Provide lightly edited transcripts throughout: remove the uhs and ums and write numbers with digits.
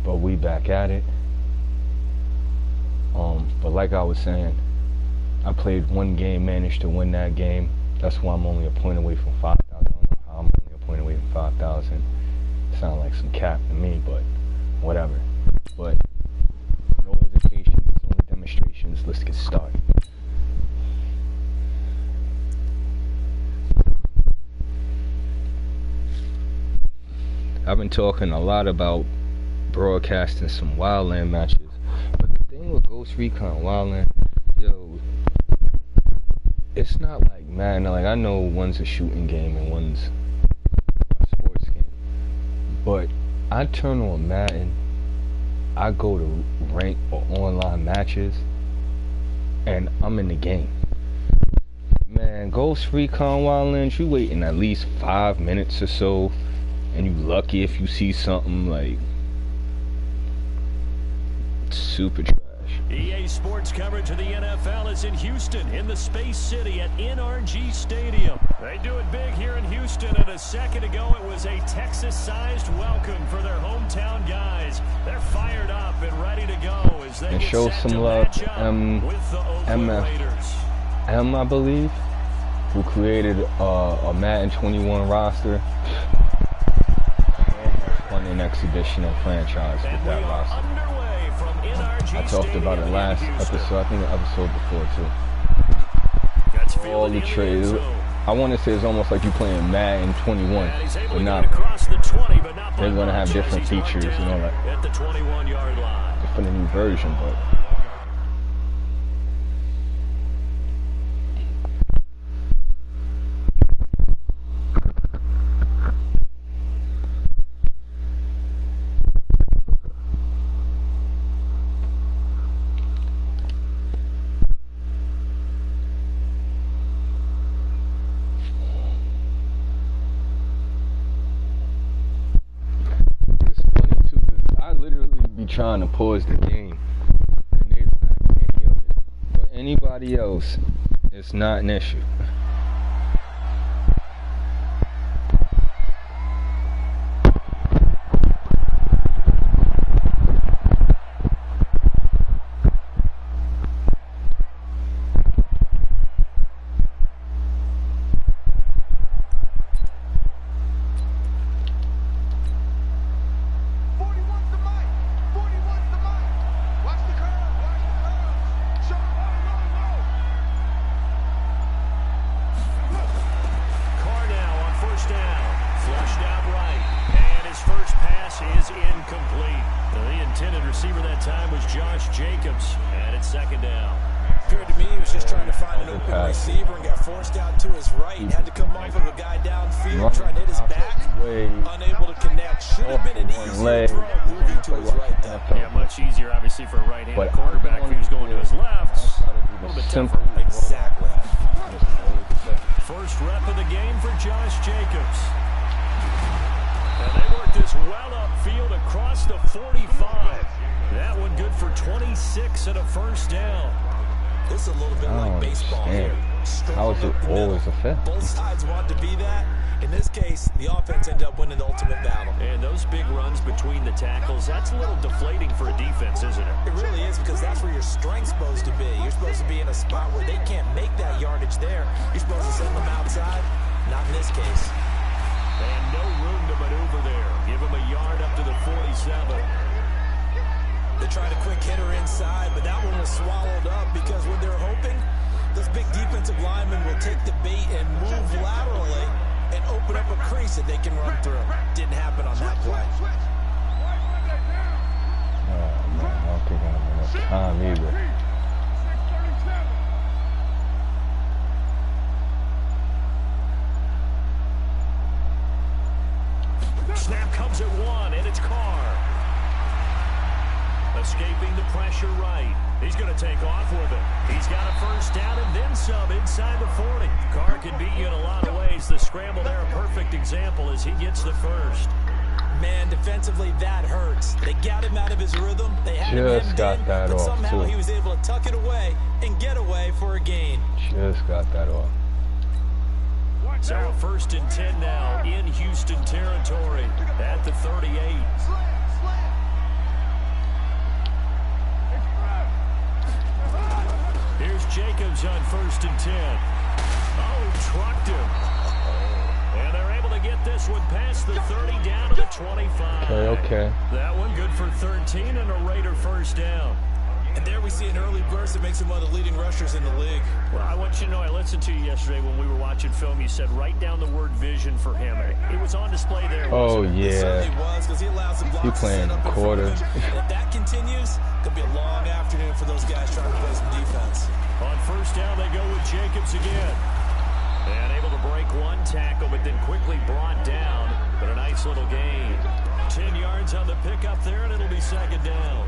but we back at it. But like I was saying, I played one game, managed to win that game. That's why I'm only a point away from 5,000. I don't know how I'm only a point away from 5,000. Sound like some cap to me, but whatever. But no hesitations, only demonstrations. Let's get started. I've been talking a lot about broadcasting some Wildland matches, but the thing with Ghost Recon Wildland, yo, it's not like Madden. Like, I know one's a shooting game and one's a sports game, but I turn on Madden, I go to rank or online matches, and I'm in the game. Man, Ghost Recon Wildlands, you waiting at least 5 minutes or so, and you lucky if you see something. Like, super trash. EA Sports coverage of the NFL is in Houston, in the Space City at NRG Stadium. They do it big here in Houston, and a second ago it was a Texas-sized welcome for their hometown guys. They're fired up and ready to go as they And get show set some to love match to up with the Oakland Raiders. I believe, who created a Madden 21 roster. Fun and exhibition and franchise with that roster. I talked about it last episode. I think the episode before too. All the trades. I want to say it's almost like you playing Madden 21, but not. They're gonna have different features, you know, like at the 21-yard line. For the new version, but. Trying to pause the game, and they don't have any of it. For anybody else, it's not an issue. Both sides want to be that. In this case, the offense ended up winning the ultimate battle. And those big runs between the tackles, that's a little deflating for a defense, isn't it? It really is, because that's where your strength's supposed to be. You're supposed to be in a spot where they can't make that yardage there. You're supposed to send them outside. Not in this case. And no room to maneuver there. Give them a yard up to the 47. They tried a quick hitter inside, but that one was swallowed up because what they're hoping, those big defensive linemen will take the bait and move laterally and open up a crease that they can run through. Didn't happen on that play. Oh, man, I don't think I have enough time either. Snap comes at one, and it's Carr. Escaping the pressure right. He's going to take off with it. He's got a first down and then some inside the 40. Carr can beat you in a lot of ways. The scramble there, a perfect example as he gets the first. Man, defensively, that hurts. They got him out of his rhythm. They had him hemmed in, but somehow he was able to tuck it away and get away for a gain. Just got that off. So a 1st and 10 now in Houston territory at the 38. yards on 1st and 10. Oh, trucked him. And they're able to get this one past the 30 down to the 25. Okay. That one good for 13 and a Raider first down. And there we see an early burst that makes him one of the leading rushers in the league. Well, I want you to know, I listened to you yesterday when we were watching film. You said write down the word vision for him. It was on display there. Oh, wasn't it? yeah. It certainly was, because he allows the blocks to set up in front of him. And if that continues, it could be a long afternoon for those guys trying to play some defense. On 1st down, they go with Jacobs again. And able to break one tackle, but then quickly brought down. But a nice little gain. 10 yards on the pickup there, and it'll be 2nd down.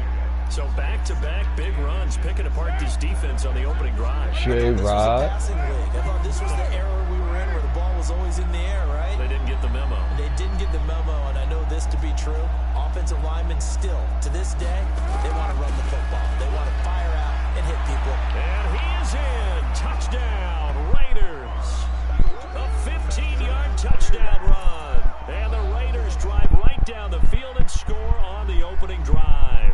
So back-to-back big runs, picking apart this defense on the opening drive. J-Rod. I thought this was the era we were in where the ball was always in the air, right? They didn't get the memo. They didn't get the memo, and I know this to be true. Offensive linemen still, to this day, they want to run the football. They want to fire out and hit people. And he is in. Touchdown, Raiders. A 15-yard touchdown run. And the Raiders drive right down the field and score on the opening drive.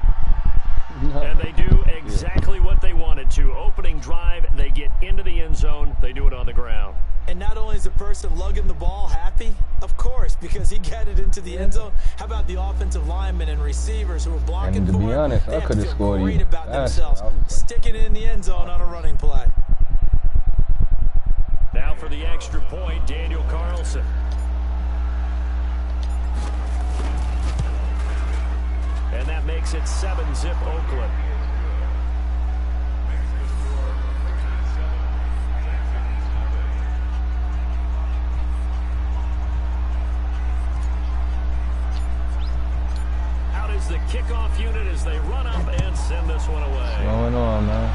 And they do exactly what they wanted to. Opening drive, they get into the end zone. They do it on the ground. And not only is the person lugging the ball happy, of course, because he got it into the end zone. How about the offensive linemen and receivers who were blocking And to for be him? honest, They I have could to have feel scored great even about faster. themselves, sticking it in the end zone on a running play. Now for the extra point, Daniel Carlson. And that makes it 7-zip Oakland. Out is the kickoff unit as they run up and send this one away. What's going on, man?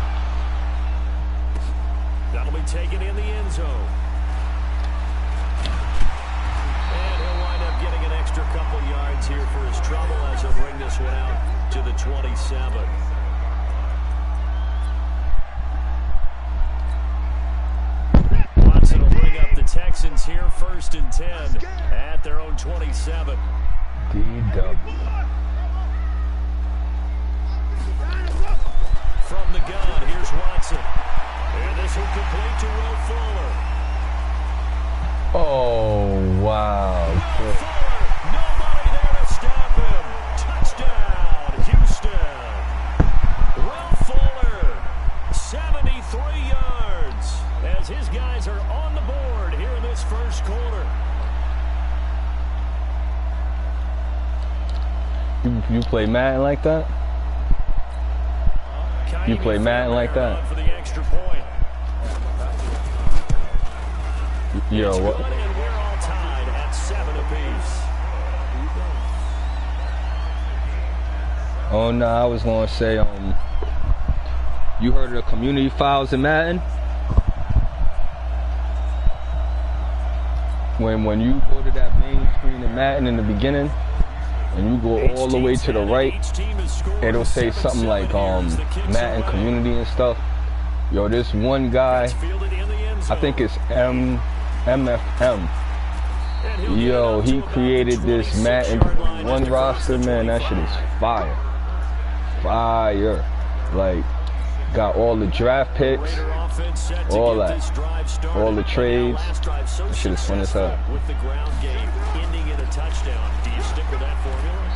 That'll be taken in the end zone. And he'll wind up getting an extra couple yards here for his trouble as he'll bring this one out to the 27. Watson will bring up the Texans here 1st and 10 at their own 27. D-Dub. From the gun, here's Watson. And this will complete to Will Fuller. Oh, wow. Will Fuller, nobody there to stop him. Touchdown, Houston. Will Fuller, 73 yards, as his guys are on the board here in this first quarter. You play Madden like that? You play Madden like that? For the extra point. Yo, what? And we're all tied at 7 apiece. Oh, no, I was going to say, you heard of the community files in Madden? When you go to that main screen in Madden in the beginning, and you go all the way to the right, it'll say something like Madden community and stuff. Yo, this one guy, I think it's MFM. Yo, he created this Madden 1 roster, man. That shit is fire. Fire. Like, got all the draft picks, all that, all the trades. That shit is fun as hell. With the ground game ending in a touchdown, do you stick with that formula?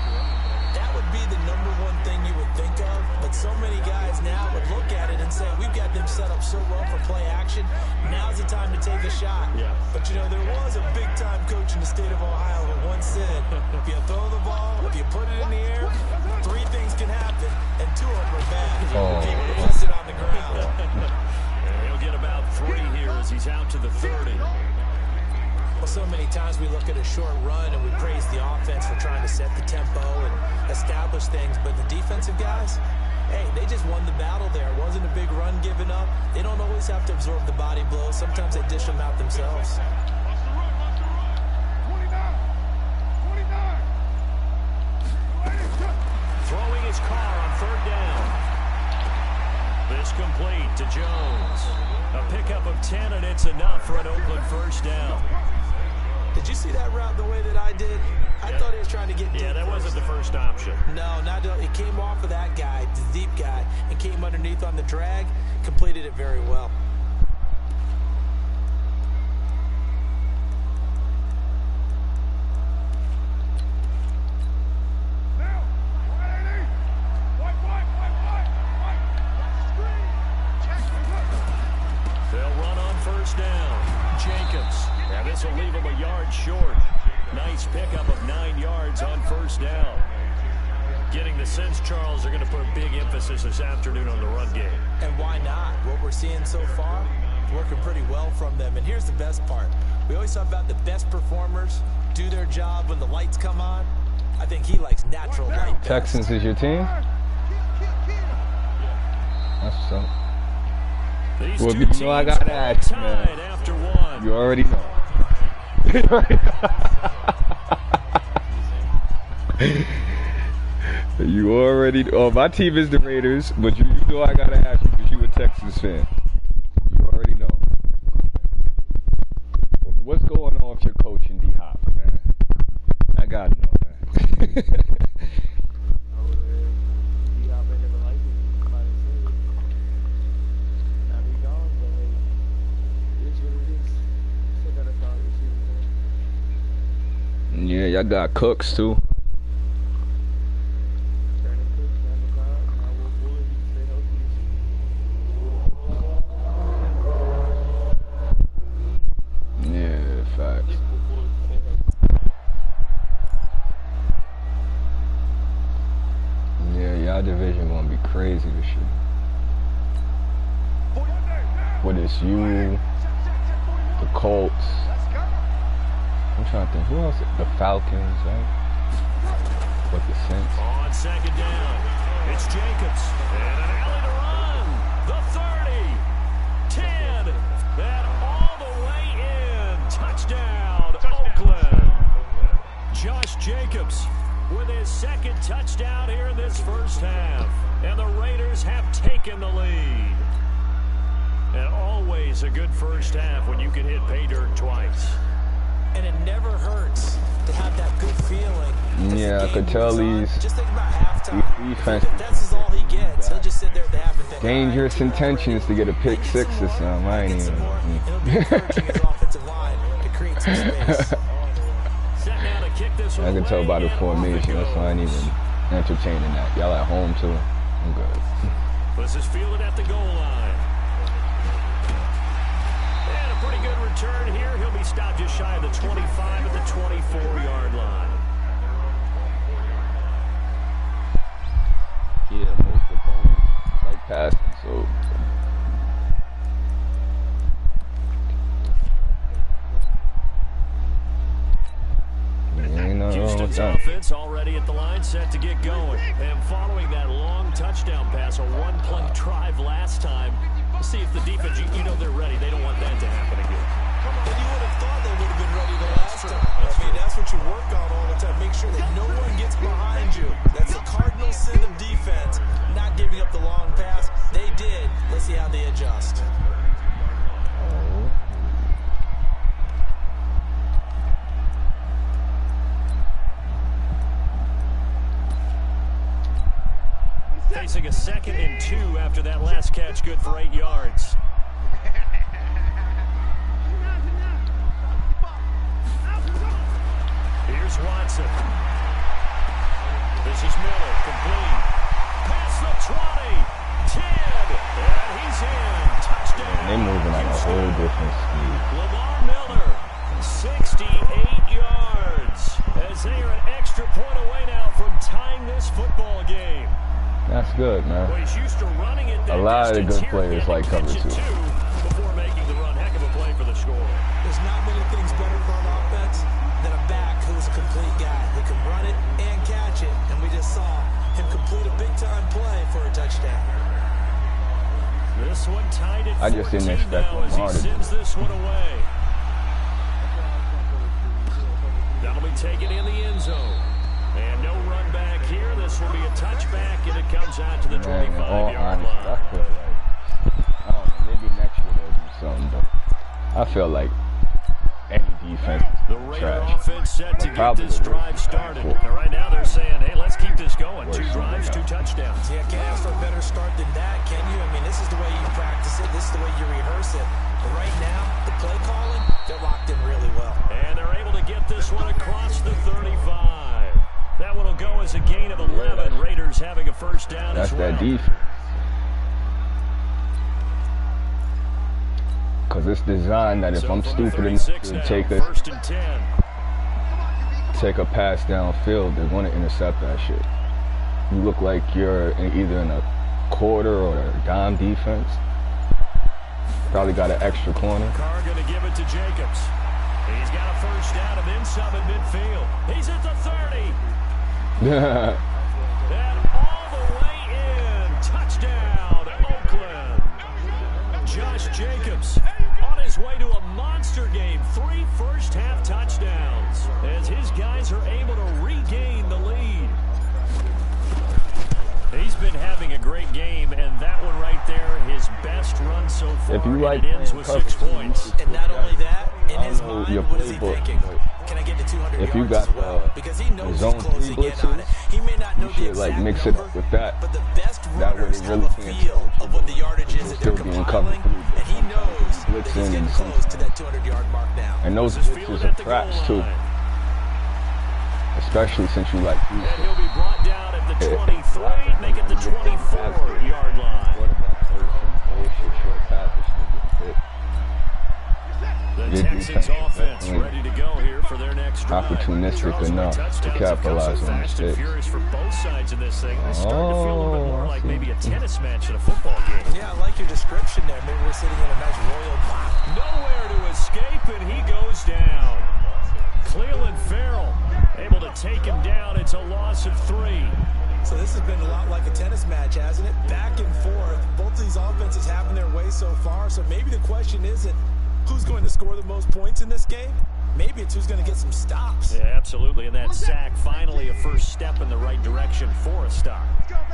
That would be the #1 thing you would think of, but so many guys now would look at it and say, we've got them set up so well for play action, now's the time to take a shot. Yeah. But you know, there was a big-time coach in the state of Ohio who once said, if you throw the ball, if you put it in the air, 3 things can happen, and 2 of them are bad. Oh. He would have left it on the ground. And he'll get about 3 here as he's out to the 30. Well, so many times we look at a short run and we praise the offense for trying to set the tempo and establish things, but the defensive guys, hey, they just won the battle there. It wasn't a big run given up. They don't always have to absorb the body blows. Sometimes they dish them out themselves. Throwing his car on 3rd down. This complete to Jones. A pickup of 10, and it's enough for an Oakland first down. Did you see that route the way that I did? I thought he was trying to get deep. Yeah, that wasn't the first option. No, it came off of that guy, the deep guy, and came underneath on the drag, completed it very well. This will leave them a yard short. Nice pickup of 9 yards on first down. Getting the sense, Charles, they're going to put a big emphasis this afternoon on the run game. And why not? What we're seeing so far, working pretty well from them. And here's the best part. We always talk about the best performers do their job when the lights come on. I think he likes natural light best. Texans is your team? That's so. Well, you know I gotta ask, man. After one. You already know. You already. Oh, my team is the Raiders, but you know I gotta ask you because you a Texans fan. You already know. What's going on with your coach and D-Hop, man? I gotta know, man. Yeah, y'all got Cooks too. Yeah, facts. Yeah, y'all division gonna be crazy this year. What is you, the Colts? I'm trying to think. Who else? The Falcons, right? What the Saints? On second down, it's Jacobs. And an alley to run. The 30, 10, and all the way in. Touchdown, Oakland. Josh Jacobs with his second touchdown here in this first half. And the Raiders have taken the lead. And always a good first half when you can hit pay dirt twice. And it never hurts to have that good feeling. Yeah, I could tell these just think about halftime. defense. That's all he gets. He'll just sit there at the half and think, Dangerous intentions to get a pick six or something. I ain't even. It'll be encouraging his offensive line to create some space. I can tell by the formation. That's why I ain't even entertaining that. Y'all at home too. I'm good. This is fielded at the goal line. And a pretty good return here. He'll be stopped just shy of the 25 at the 24-yard line. Yeah, most opponents like passing, so. Houston's offense already at the line, set to get going. And following that long touchdown pass, a one-play drive last time. Let's see if the defense, you know they're ready. They don't want that to happen again. And you would have thought they would have been ready the last time. I mean, that's what you work on all the time. Make sure that no one gets behind you. That's the cardinal sin of defense, not giving up the long pass. They did. Let's see how they adjust. Facing a 2nd and 2 after that last catch, good for 8 yards. Here's Watson. This is Miller, complete. Past the 20, 10, and he's in. Touchdown. They're moving at a whole different speed. Lamar Miller, 68 yards, as they are an extra point away now from tying this football game. That's good, man. Well, he's used to running it A lot of the good players like cover two. Before making the run, heck of a play for the score. There's not many things better for an offense than a back who is a complete guy. He can run it and catch it, and we just saw him complete a big-time play for a touchdown. This one tied at 14 I just didn't expect now as he Lamar to do sends it. this one away. That'll be taken in the end zone. And no run back here. This will be a touchback, and it comes out to the 25-yard line. I feel like, I don't know, maybe next year they'll do something, but I feel like any defense The is Raider trash. offense set to get Probably this the drive worst. started. And right now they're saying, hey, let's keep this going. 2 Worst drives, one 2 they got. touchdowns. Yeah, can't ask for a better start than that, can you? I mean, this is the way you practice it. This is the way you rehearse it. But right now, the play calling, they're locked in really well. And they're able to get this one across the 35. That one will go as a gain of 11. Raiders having a first down That's as well. that defense. Because it's designed that if So I'm from the stupid enough 36 to now, take first and 10. a pass downfield, they're going to intercept that shit. You look like you're either in a quarter or a dime defense. Probably got an extra corner. Carr going to give it to Jacobs. He's got a first down and then some at midfield. He's at the 30. And all the way in. Touchdown, Oakland. Josh Jacobs on his way to a monster game. 3 first-half touchdowns as his guys are able to regain the lead. He's been having a great game, and that one right there, his best run so far. If you like, it ends with 6 points. And not only that, in his know mind, your what is he playbook, thinking? Can I get to 200 if you yards got as well? Because he knows zone he's 3 closing in on blitzes, it. He may not know you the should exact like mix number, it up with that. but the best That way runners they have really a can't feel tell of what the yardage is that they're still being covered compiling, through, and he knows that he's blitzing getting and close to something. that 200-yard mark now. And those This is fielded blitzes are at the goal traps too. line. Especially since you like And he'll be brought down at the 23, make it the 24-yard line. The Texans offense ready to go here for their next drive. Opportunistic Charles, enough to touchdowns have come capitalize so on fast and mistakes. furious for both sides in this thing. It's starting to feel a little bit more Oh, like I see. maybe a tennis match at a football game. Yeah, I like your description there. Maybe we're sitting in a nice royal box. Nowhere to escape, and he goes down. Cleveland Farrell able to take him down. It's a loss of 3. So this has been a lot like a tennis match, hasn't it? Back and forth. Both of these offenses having their way so far. So maybe the question isn't who's going to score the most points in this game. Maybe it's who's going to get some stops. Yeah, absolutely. And that sack, finally a first step in the right direction for a stop.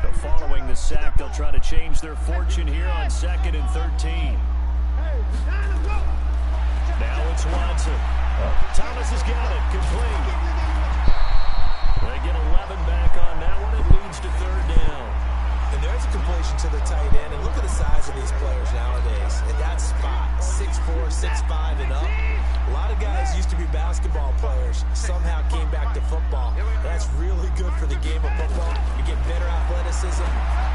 So following the sack, they'll try to change their fortune here on 2nd and 13. Now it's Watson. Thomas has got it. Complete. They get 11 back on that one. It leads to 3rd down. And there's a completion to the tight end. And look at the size of these players nowadays. At that spot, 6'4", 6'5", and up. A lot of guys used to be basketball players. Somehow came back to football. That's really good for the game of football. You get better athleticism,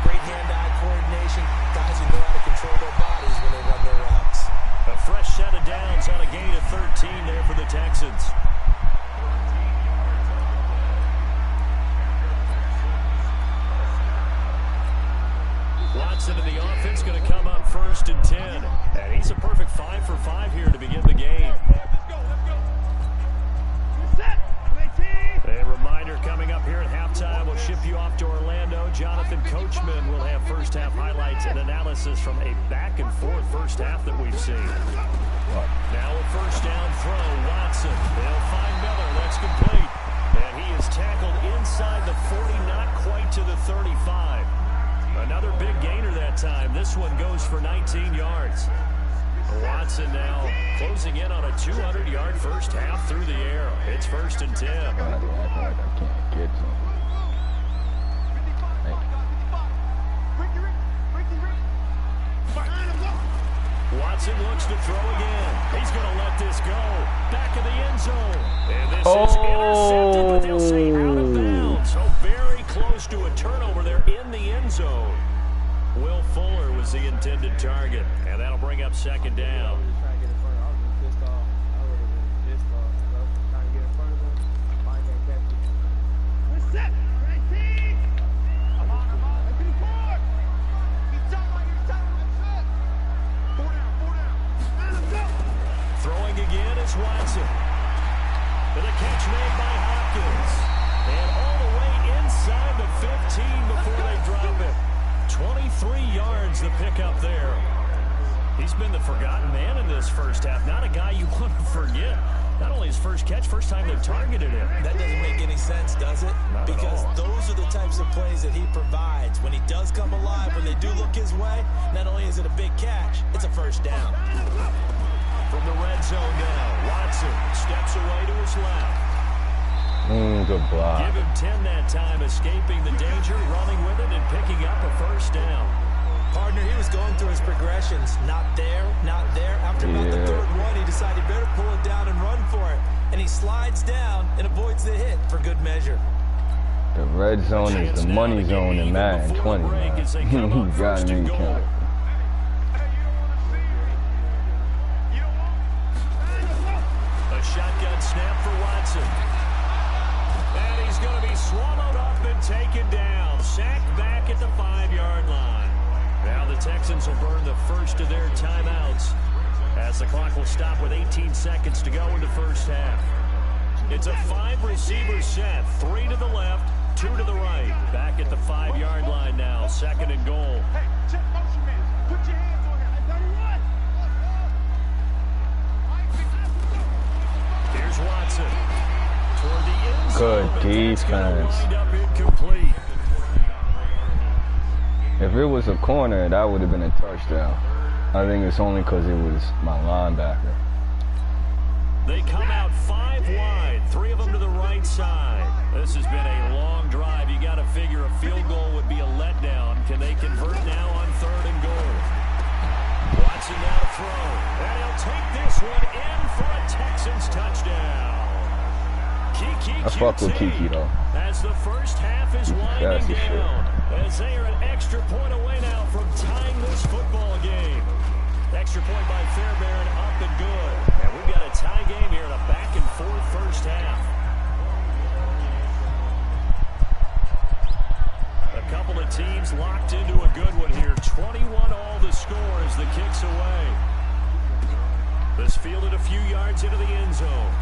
great hand-eye coordination. Guys who know how to control their bodies when they run their routes. A fresh set of downs on a gain of 13 there for the Texans. Watson in the offense going to come up 1st and 10. And he's a perfect 5 for 5 here to begin the game. A reminder coming up here at halftime. We'll ship you off to Orlando. Jonathan Coachman will have first half highlights and analysis from a back and forth first half that we've seen. Now a first down throw. Watson. They'll find Miller. That's complete. And he is tackled inside the 40, not quite to the 35. Another big gainer that time. This one goes for 19 yards. Watson now closing in on a 200-yard first half through the air. It's 1st and 10. I act like I can't get to him. Watson looks to throw again. He's going to let this go. Back in the end zone. And this is intercepted, but they'll say out of bounds. So very close to a turnover there in the end zone. Will Fuller was the intended target, and that'll bring up 2nd down. Throwing again is Watson. And a catch made by Hopkins. And all the way inside the 15 before they drop it. 23 yards the pickup there. He's been the forgotten man in this first half. Not a guy you want to forget. Not only his first catch, first time they've targeted him. That doesn't make any sense, does it? Not because at all. those are the types of plays that he provides. When he does come alive, when they do look his way, not only is it a big catch, it's a first down. From the red zone now, Watson steps away to his left. Good block. Give him 10 that time, escaping the danger, running with it, and picking up a first down. Partner, he was going through his progressions. Not there, not there. After about the 3rd one, he decided he better pull it down and run for it. And he slides down and avoids the hit for good measure. The red zone is the money zone in Madden 20, man. You got me, shotgun snap for Watson. And he's going to be swallowed up and taken down. Sacked back at the 5-yard line. Now the Texans will burn the first of their timeouts as the clock will stop with 18 seconds to go in the first half. It's a 5-receiver set. 3 to the left, 2 to the right. Back at the 5-yard line now. 2nd and goal. Hey, check motion man. Put your hands on him. Here's Watson. Toward the end zone. Good defense. Wind up incomplete. If it was a corner, that would have been a touchdown. I think it's only because it was my linebacker. They come out 5 wide, 3 of them to the right side. This has been a long drive. You got to figure a field goal would be a letdown. Can they convert now on 3rd and goal? Watson now to throw. And he'll take this one in for a Texans touchdown. I fuck with Kiki though. As the first half is winding down. As they are an extra point away now from tying this football game. Extra point by Fairbairn, up and good. And we've got a tie game here in a back-and-forth first half. A couple of teams locked into a good one here. 21 all the score as the kick's away. This fielded a few yards into the end zone.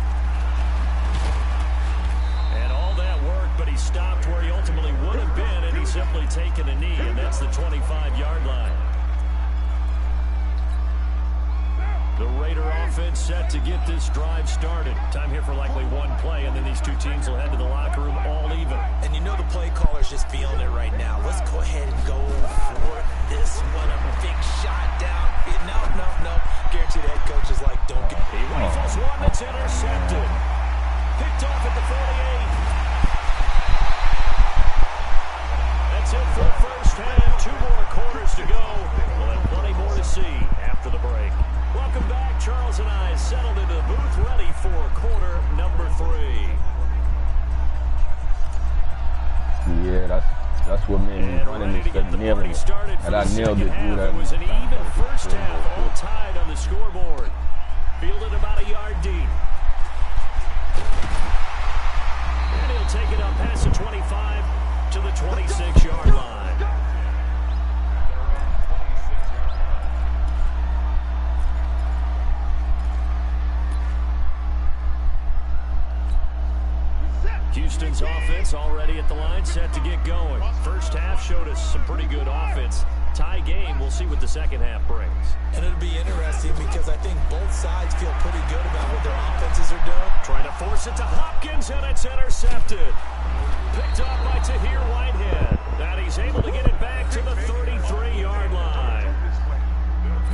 And all that work, but he stopped where he ultimately would have been, and he's simply taken a knee, and that's the 25-yard line. The Raider offense set to get this drive started. Time here for likely one play, and then these two teams will head to the locker room all even. And you know the play caller's just feeling it right now. Let's go ahead and go for this one. A big shot down. No. Guaranteed the head coach is like, don't get. He rifles one that's intercepted. Picked off at the 48. That's it for the first half. 2 more quarters to go. We'll have plenty more to see after the break. Welcome back. Charles and I settled into the booth, ready for quarter number 3. Yeah, that's what made me run instead of kneeling it. And I nailed it through that. It was an even first half, all tied on the scoreboard. Fielded about a yard deep. And he'll take it up past the 25 to the 26-yard line. Houston's offense already at the line, set to get going. First half showed us some pretty good offense. Tie game, we'll see what the second half brings. And it'll be interesting because I think both sides feel pretty good about what their offenses are doing. Trying to force it to Hopkins, and it's intercepted. Picked up by Tahir Whitehead. And he's able to get it back to the 33-yard line.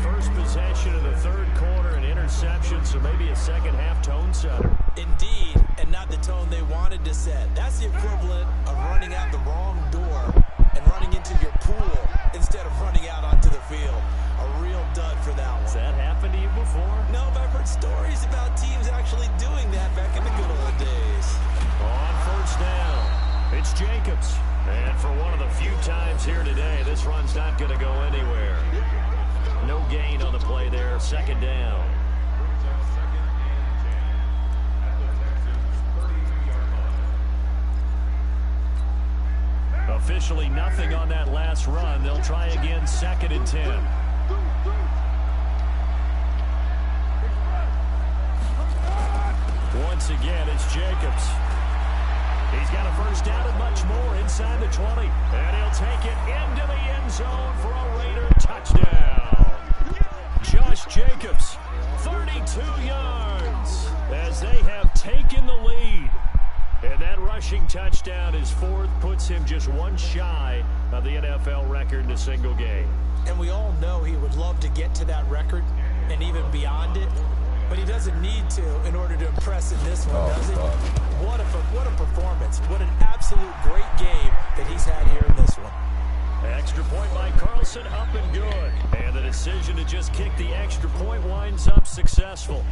First possession of the third quarter, an interception, so maybe a second half tone setter. Indeed, and not the tone they wanted to set. That's the equivalent of running out the wrong door and running into your pool instead of running out onto the field. A real dud for that one. Has that happened to you before? No, but I've heard stories about teams actually doing that back in the good old days. On first down, it's Jacobs. And for one of the few times here today, this run's not going to go anywhere. No gain on the play there, second down. Officially nothing on that last run. They'll try again, 2nd and 10. Once again, it's Jacobs. He's got a first down and much more inside the 20. And he'll take it into the end zone for a Raider touchdown. Josh Jacobs, 32 yards, as they have taken the lead. And that rushing touchdown is 4th, puts him just one shy of the NFL record in a single game. And we all know he would love to get to that record and even beyond it, but he doesn't need to in order to impress in this one, does he? What a performance. What an absolute great game that he's had here in this one. Extra point by Carlson, up and good. And the decision to just kick the extra point winds up successful.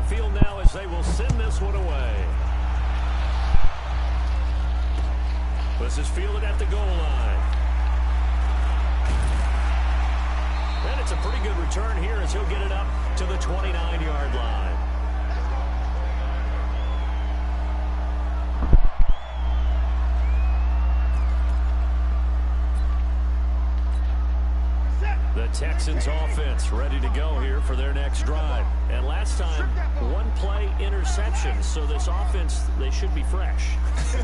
field now as they will send this one away. This is fielded at the goal line. And it's a pretty good return here as he'll get it up to the 29-yard line. The Texans offense ready to go here for their next drive. And last time, one play interception. So this offense, they should be fresh.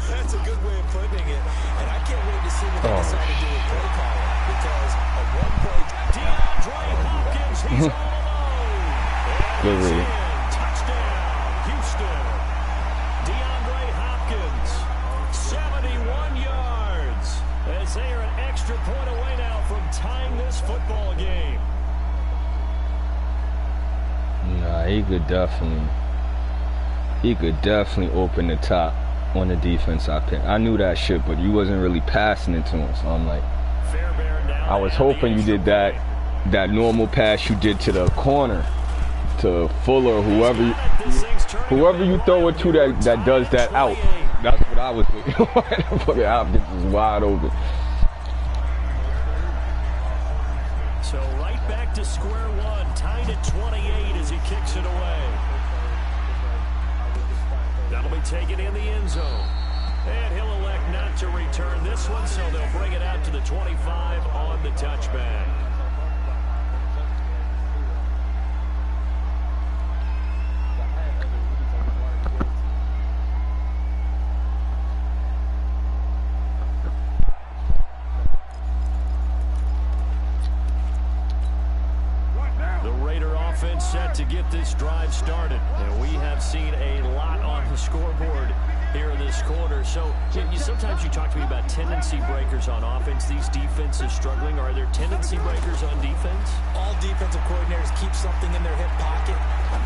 That's a good way of putting it. And I can't wait to see what they decide to do with play calling. Because a one-play... DeAndre Hopkins, he's all alone. Good And he's read. in. Touchdown, Houston. DeAndre Hopkins, 71 yards. As they are an extra point away now from tying this football game. Nah, he could definitely open the top on the defense I picked. I knew that shit, but you wasn't really passing it to him. So I'm like, I was hoping you did that normal pass you did to the corner, to Fuller, whoever you throw it to that does that out. That's what I was looking for. Fucking Hopkins is wide open. So right back to square one, tied at 28 as he kicks it away. That'll be taken in the end zone. And he'll elect not to return this one, so they'll bring it out to the 25 on the touchback. Set to get this drive started, and we have seen a lot on the scoreboard here in this quarter. So sometimes you talk to me about tendency breakers on offense. These defenses struggling. Are there tendency breakers on defense? All defensive coordinators keep something in their hip pocket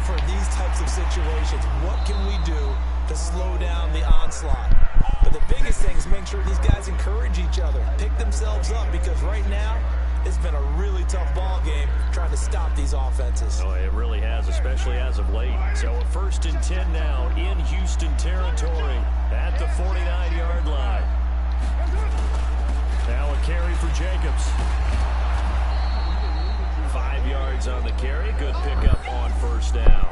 for these types of situations. What can we do to slow down the onslaught? But the biggest thing is make sure these guys encourage each other, pick themselves up, because right now it's been a really tough ball game trying to stop these offenses. Oh, it really has, especially as of late. So a 1st and 10 now in Houston territory at the 49-yard line. Now a carry for Jacobs. 5 yards on the carry. Good pickup on 1st down.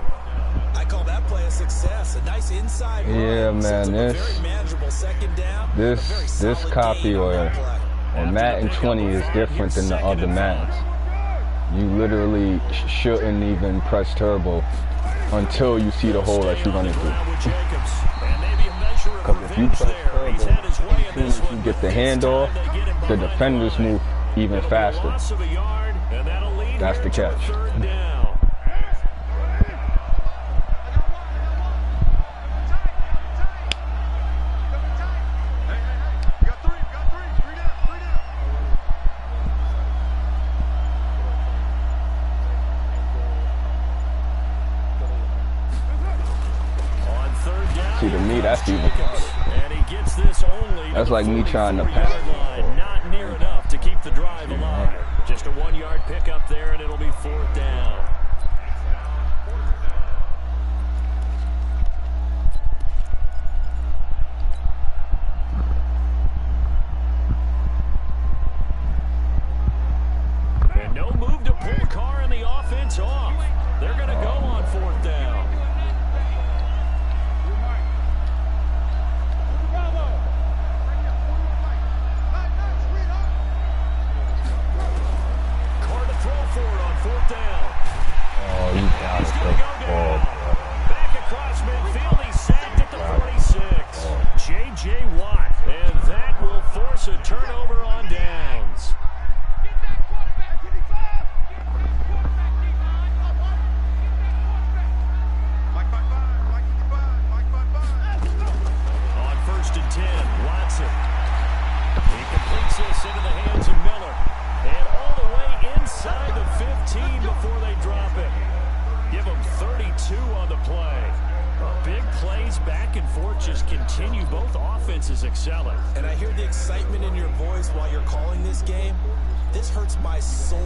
I call that play a success. A nice inside run. Yeah, man, very manageable 2nd down. this copy on Madden 20 is different than the other Maddens. You literally shouldn't even press turbo until you see the hole that you're running through. Because if you press turbo, as soon as you get the handoff, the defenders move even faster. That's the catch. See, to me, that's even that's like me trying to pass. Not near enough to keep the drive alive. Just a 1-yard pickup there, and it'll be 4th down. And no move to pull Carr and the offense off. They're going to go on 4th down. Back across midfield, he's sacked at the 46. J.J. Watt, and that will force a turnover on downs. On 1st and 10, Watson. He completes this into the hands of Miller. And all the way inside the 15 before they drop it. Give them 32 on the play. Big plays back and forth just continue. Both offenses excelling. And I hear the excitement in your voice while you're calling this game. this hurts my soul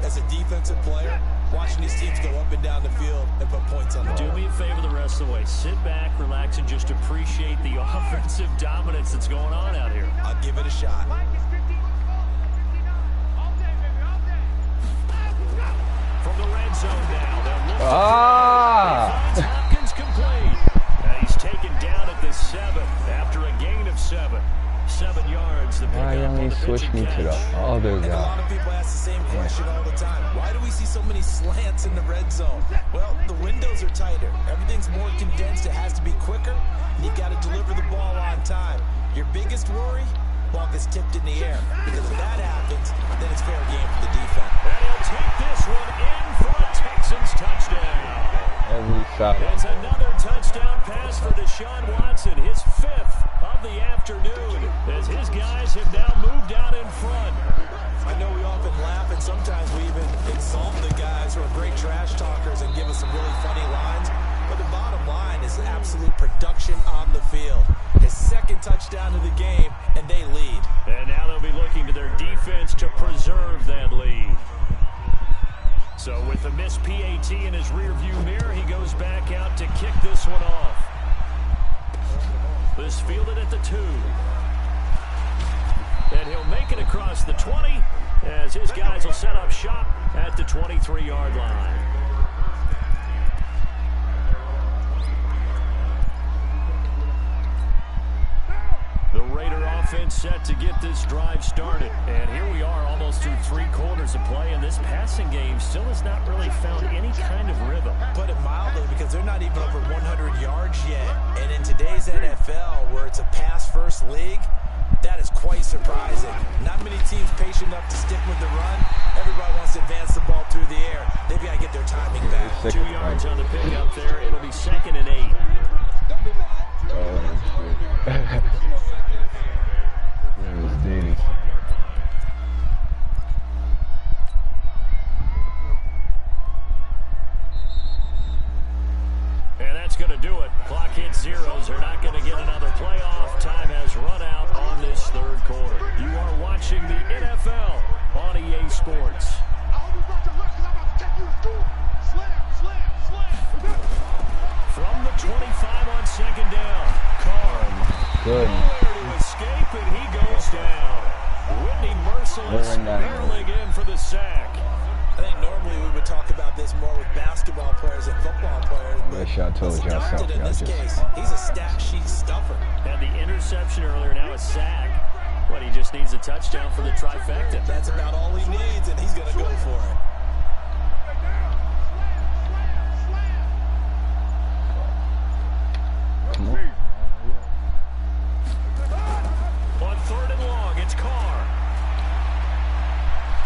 as a defensive player, watching these teams go up and down the field and put points on the board. Do me a favor the rest of the way. Sit back, relax, and just appreciate the offensive dominance that's going on out here. I'll give it a shot. From the red zone now, they'll look Ah! finds Hopkins complete. And he's taken down at the 7 after a gain of 7. 7 yards. The Why pickup don't on you the switch pitch me and to the catch. other And a lot guy? of people ask the same question all the time. Why do we see so many slants in the red zone? Well, the windows are tighter. Everything's more condensed. It has to be quicker, and you got to deliver the ball on time. Your biggest worry? Ball gets tipped in the air. Because if that happens, then it's fair game for the defense. And he'll take this one in for a Texans touchdown. Every side. It's another touchdown pass for Deshaun Watson, his 5th of the afternoon, as his guys have now moved out in front. I know we often laugh, and sometimes we even insult the guys who are great trash talkers and give us some really funny lines. But the bottom line is absolute production on the field. His 2nd touchdown of the game, and they lead. And now they'll be looking to their defense to preserve that lead. So with the missed PAT in his rearview mirror, he goes back out to kick this one off. This fielded at the 2. And he'll make it across the 20 as his guys will set up shop at the 23-yard line. The Raider offense set to get this drive started. And here we are almost through 3 quarters of play, and this passing game still has not really found any kind of rhythm. Put it mildly, because they're not even over 100 yards yet. And in today's NFL, where it's a pass-first league, that is quite surprising. Not many teams patient enough to stick with the run. Everybody wants to advance the ball through the air. They've got to get their timing back. 2 yards on the pickup there. It'll be 2nd and 8. And that's going to do it. Clock hits zeros. They're not going to get another playoff. Time has run out on this 3rd quarter. You are watching the NFL on EA Sports. From the 25 on 2nd down, Carr. Good. Nowhere to escape, and he goes down. Whitney Merciless barreling in for the sack. I think normally we would talk about this more with basketball players and football players. Wish I told y'all something. In this case, he's a stat sheet stuffer. Had the interception earlier, now a sack. But he just needs a touchdown for the trifecta. That's about all he needs, and he's going to go for it. Come on. On 3rd and long, it's Carr.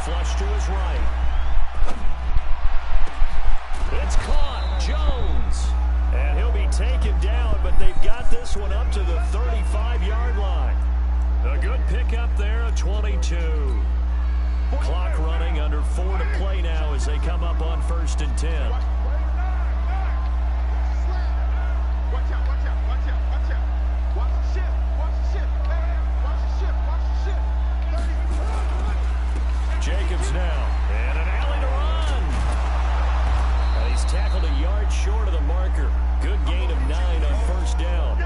Flush to his right. It's caught. Jones. And he'll be taken down, but they've got this one up to the 35-yard line. A good pickup there, a 22. Clock running under 4 to play now as they come up on 1st and 10. Jacobs now, and an alley to run. And he's tackled a yard short of the marker. Good gain of 9 on 1st down.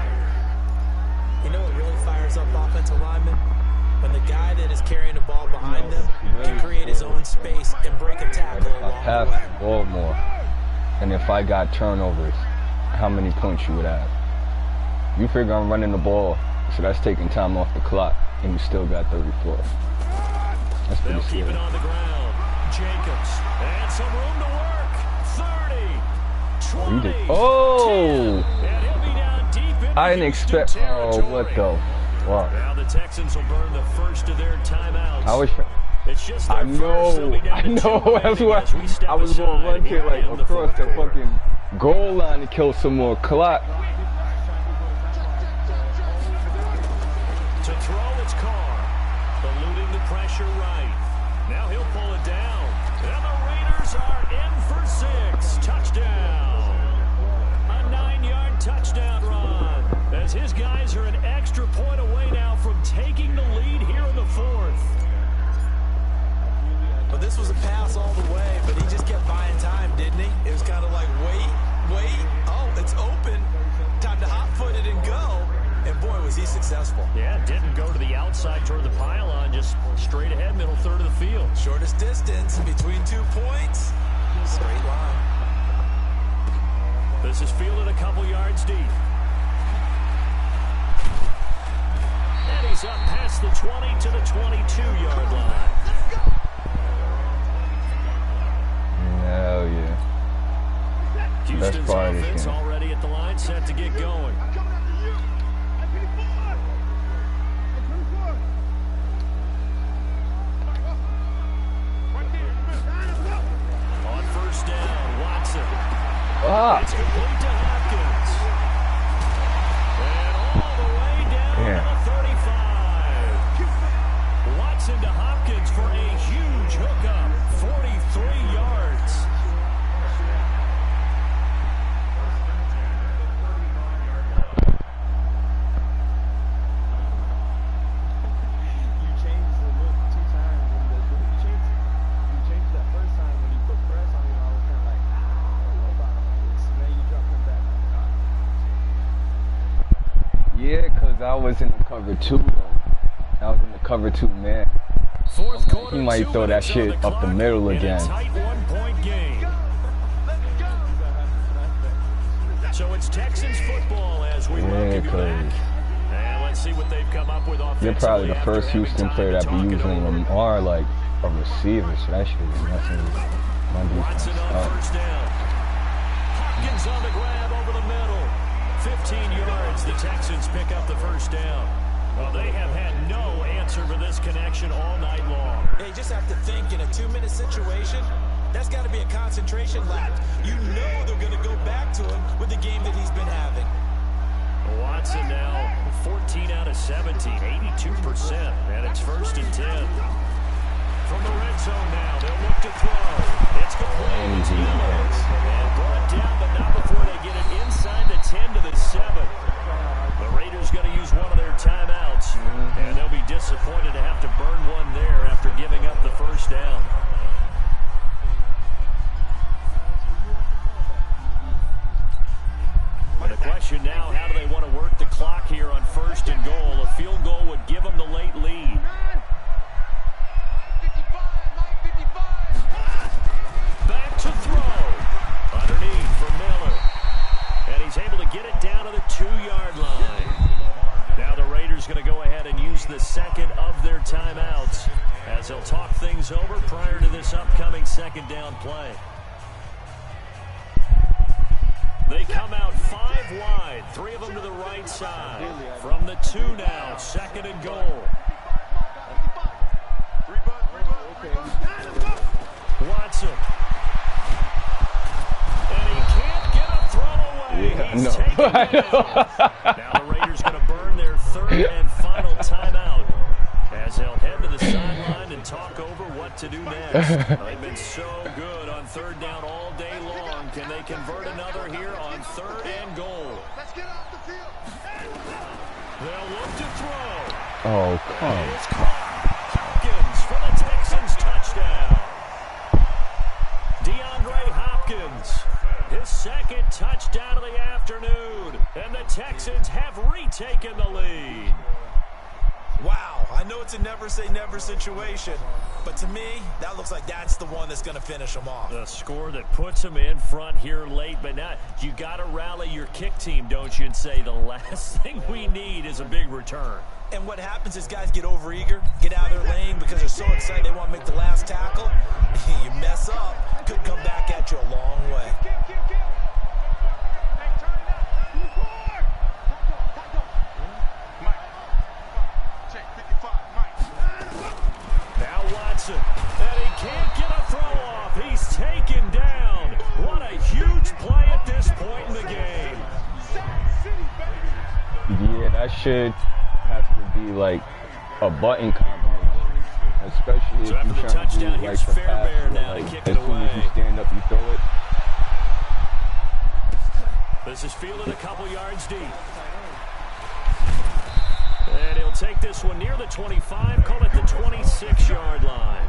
You know what really fires up offensive linemen? When the guy that is carrying the ball behind them can create his own space and break a tackle along the Pass way. the ball more. And if I got turnovers, how many points you would have? You figure I'm running the ball, so that's taking time off the clock, and you still got 34. That's pretty They'll keep scary. it on the ground. Jacobs, and some room to work. 30, 20, You did. Oh! 10, and he'll be down deep in I didn't expect. Oh, what the fuck? Now the Texans will burn the first of their timeouts. I was. It's just their I first. They'll be know. down I to know. 2 That's remaining why as we step I was gonna aside run to here like in the across the fourth quarter. fucking goal line to kill some more clock. To throw, it's Carr. Eluding the pressure right. Now he'll pull it down. And the Raiders are in for 6. Touchdown. A 9-yard touchdown run. As his guys are an extra point away now from taking the lead here in the 4th. But this was a pass all the way, but he just kept buying time, didn't he? It was kind of like, wait. Oh, it's open. Time to hot-foot it and go. And boy, was he successful. Yeah, didn't go to the outside toward the pylon, just straight ahead, middle third of the field. Shortest distance between 2 points. Straight line. This is fielded a couple yards deep. And he's up past the 20 to the 22-yard line. Hell yeah. Houston's offense already at the line, set to get going. On first down, Watson. It's complete to Hopkins. And all the way down to the 35. Watson to Hopkins for a huge hookup. 43 yards. Yeah, because I was in the cover 2, though. I was in the cover 2, man. Fourth quarter, He might throw that shit up the middle again. Tight 1-point game. So it's Texans football as we welcome you back. And let's see what they've come up with offensively. You're probably the first Houston player that be using Lamar like a receiver, so that shit is nothing. Watson on first down. Hopkins on the grab over the middle. 15 yards, the Texans pick up the first down. Well, they have had no answer for this connection all night long. Yeah, you just have to think in a 2-minute situation, that's got to be a concentration lapse. You know they're going to go back to him with the game that he's been having. Watson now 14 out of 70, 82%, and it's first and 10. From the red zone now, they'll look to throw. It's complete. It's Miller. And brought down, but not before they get it inside the 10 to the 7. The Raiders going to use one of their timeouts, and they'll be disappointed to have to burn one there after giving up the first down. The question now, how do they want to work the clock here on first and goal? A field goal would give them the late lead. Back to throw. Underneath for Miller. And he's able to get it down to the 2-yard line. Now the Raiders going to go ahead and use the second of their timeouts as they'll talk things over prior to this upcoming second down play. They come out 5 wide, 3 of them to the right side. From the 2 now, second and goal. Watson. And he can't get a throw away. He's taken down. Now the Raiders going to burn their third and final timeout as they'll head to the sideline and talk over what to do next. They've been so good on third down all day long. Can they convert another here on third and goal? Let's get off the field. They'll look to throw. Oh, come It's caught. Hopkins for the Texans touchdown. DeAndre Hopkins, his second touchdown of the afternoon, and the Texans have retaken the lead. Wow, I know it's a never-say-never situation, but to me, that looks like that's the one that's going to finish them off. The score that puts them in front here late, but now you got to rally your kick team, don't you, and say the last thing we need is a big return. And what happens is guys get overeager, get out of their lane because they're so excited they want to make the last tackle. You mess up, could come back at you a long way. Now Watson, and he can't get a throw off. He's taken down. What a huge play at this point in the game. Yeah, that should have to be like a button combination, especially So if after you're the trying to do touchdown, like here's the pass. Fairbairn Where, now to like, kick as it soon as you away. stand up, you throw it. This is fielded a couple yards deep. And he'll take this one near the 25, call it the 26-yard line.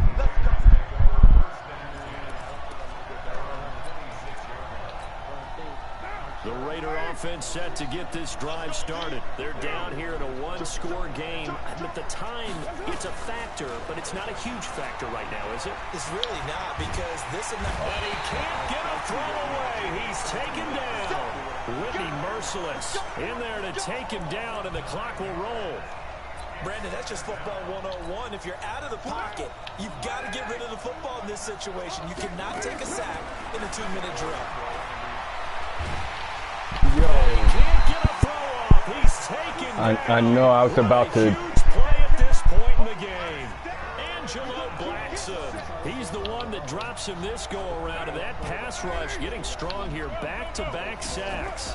The Raider offense set to get this drive started. They're down here in a one-score game. At the time, it's a factor, but it's not a huge factor right now, is it? It's really not, because this and that. And he can't get a throw away. He's taken down. Whitney merciless in there to take him down, and the clock will roll. Brandon, that's just football 101. If you're out of the pocket, you've got to get rid of the football in this situation. You cannot take a sack in a 2-minute drill. Yo. He can't get a throw off. He's taken down. I know I was about to. Huge play at this point in the game. Angelo Blackson. He's the one that drops him this go-around. And that pass rush getting strong here. Back-to-back sacks.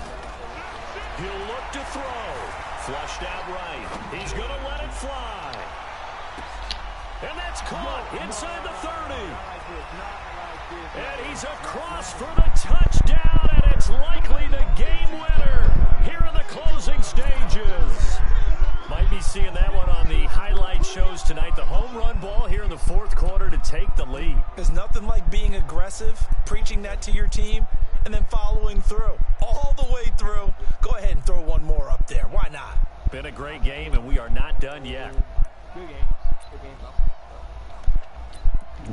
He'll look to throw. Flushed out right. He's going to let it fly. And that's caught inside the 30. And he's across for the touchdown, and it's likely the game winner here in the closing stages. Might be seeing that one on the highlight shows tonight. The home run ball here in the fourth quarter to take the lead. There's nothing like being aggressive, preaching that to your team, and then following through. All the way through. Go ahead and throw one more up there. Why not? Been a great game, and we are not done yet. Good game. Good game,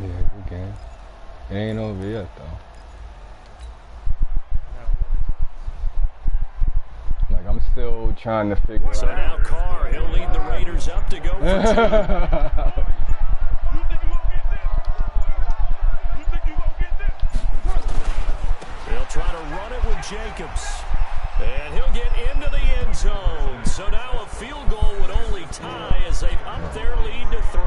Yeah, good game. It ain't over yet, though. Like, I'm still trying to figure out. So now Carr, he'll lead the Raiders up to go for two. You think you won't get this? You think you won't get this? They'll try to run it with Jacobs. And he'll get into the end zone. So now a field goal would only tie as they up their lead to 3.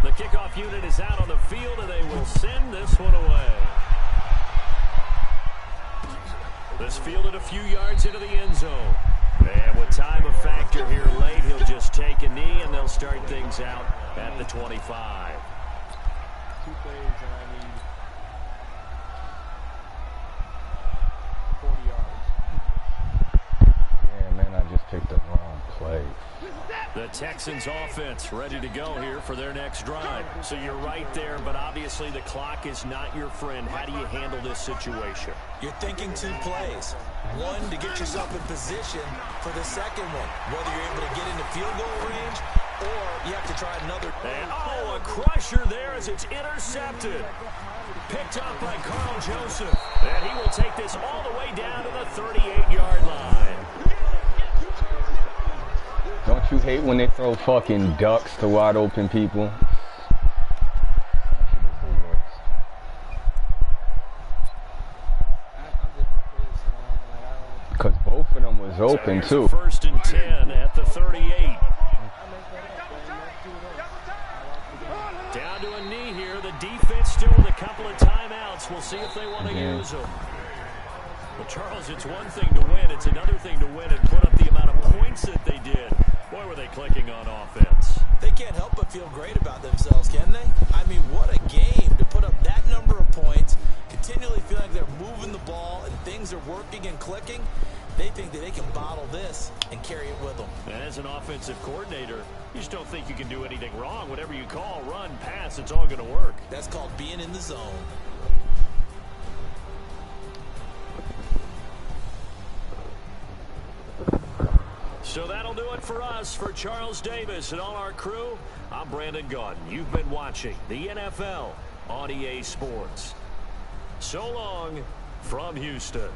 The kickoff unit is out on the field, and they will send this one away. This fielded a few yards into the end zone. And with time a factor here late, he'll just take a knee, and they'll start things out at the 25. 2 plays, and I need 40 yards. Yeah, man, I just picked the wrong play. The Texans offense ready to go here for their next drive. So you're right there, but obviously the clock is not your friend. How do you handle this situation? You're thinking 2 plays. One, to get yourself in position for the second one. Whether you're able to get into field goal range, or you have to try another. And, oh, a crusher there as it's intercepted. Picked up by Carl Joseph. And he will take this all the way down to the 38-yard line. Don't you hate when they throw fucking ducks to wide open people? Because both of them was open too. First and 10 at the 38. Down to a knee here. The defense still with a couple of timeouts. We'll see if they want to use them. Well, Charles, it's one thing to win. It's another thing to win and put up the amount of points that they did. Boy, were they clicking on offense. They can't help but feel great about themselves, can they? I mean, what a game to put up that number of points, continually feel like they're moving the ball and things are working and clicking. They think that they can bottle this and carry it with them. And as an offensive coordinator, you just don't think you can do anything wrong. Whatever you call, run, pass, it's all going to work. That's called being in the zone. So that'll do it for us. For Charles Davis and all our crew, I'm Brandon Gaudin. You've been watching the NFL on EA Sports. So long from Houston.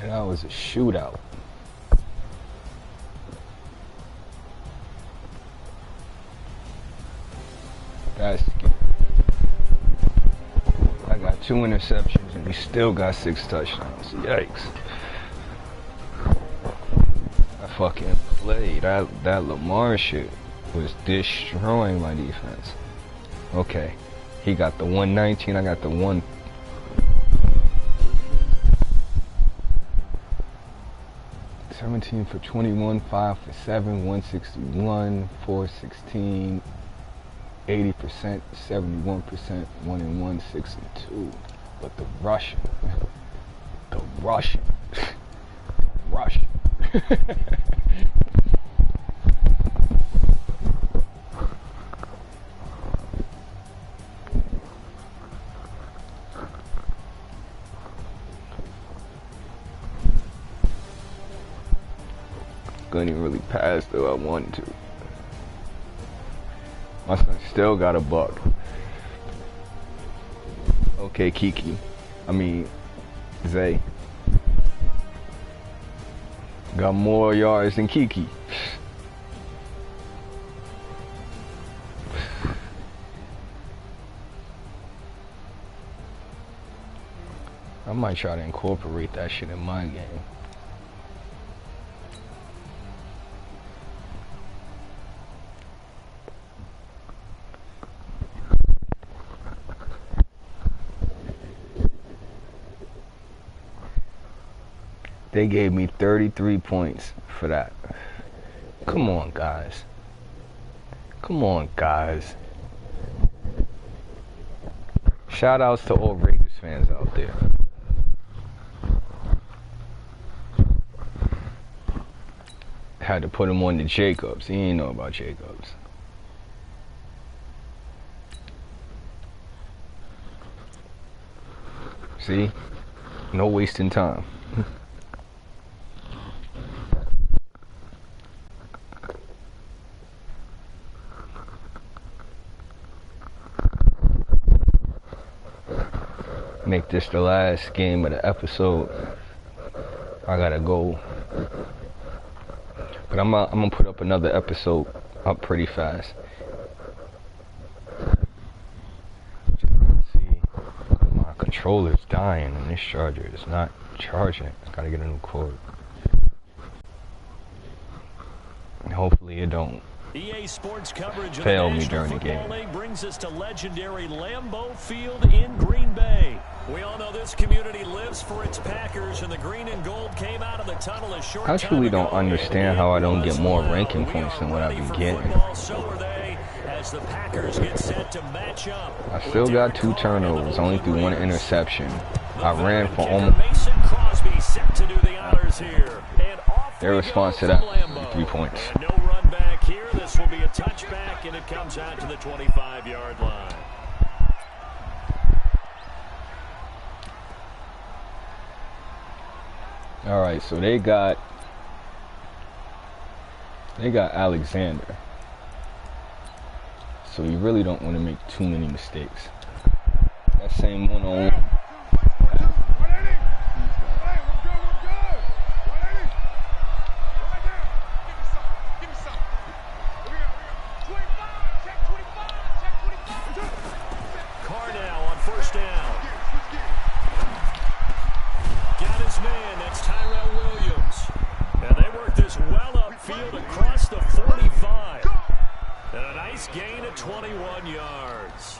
That was a shootout. That's I got 2 interceptions and we still got 6 touchdowns. Yikes. I fucking played. That Lamar shit was destroying my defense. Okay. He got the 119, I got the 1. 17 for 21, 5 for 7, 161, 416, 80%, 71%, 1 and 1, 6 and 2. But the Russian. Couldn't even really pass though I wanted to. My son still got a buck. Okay, Kiki. I mean, Zay. Got more yards than Kiki. I might try to incorporate that shit in my game. They gave me 33 points for that. Come on, guys. Come on, guys. Shout outs to all Raiders fans out there. Had to put him on to Jacobs. He didn't know about Jacobs. See? No wasting time. Make this the last game of the episode. I gotta go. But I'm gonna put up another episode up pretty fast. See, my controller's dying and this charger is not charging. I gotta get a new cord. And hopefully it don't EA Sports coverage of fail the me National during the Football game. League brings us to legendary Lambeau Field in Green Bay. We all know this community lives for its Packers, and the green and gold came out of the tunnel a short I time truly ago. don't understand how I don't get more ranking We points are than what I've ready been for getting. football, so are they, as the Packers get set to match up. I still got 2 turnovers, only through 1 interception. I ran for almost. Mason Crosby set to do the honors here. And off Their we response go to that, from Lambeau. 3 points. And no run back here. This will be a touchback, and it comes out to the 25-yard line. All right, so they got Alexander. So you really don't want to make too many mistakes. That same one-on-one. Gain of 21 yards.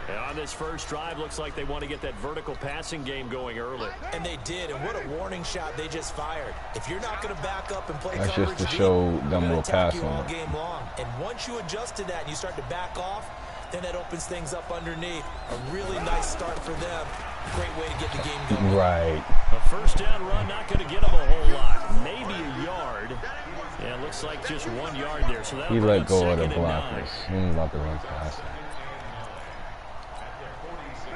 And on this first drive, looks like they want to get that vertical passing game going early. And they did, and what a warning shot they just fired. If you're not going to back up and play That's coverage just to show them more passing passing. all game long. And once you adjust to that and you start to back off, then that opens things up underneath. A really nice start for them. Great way to get the game going. Right. A first down run, not going to get them a whole lot. Maybe a yard. Yeah, it looks like just 1 yard there. So He let go of the blockers. He ain't about to run past it.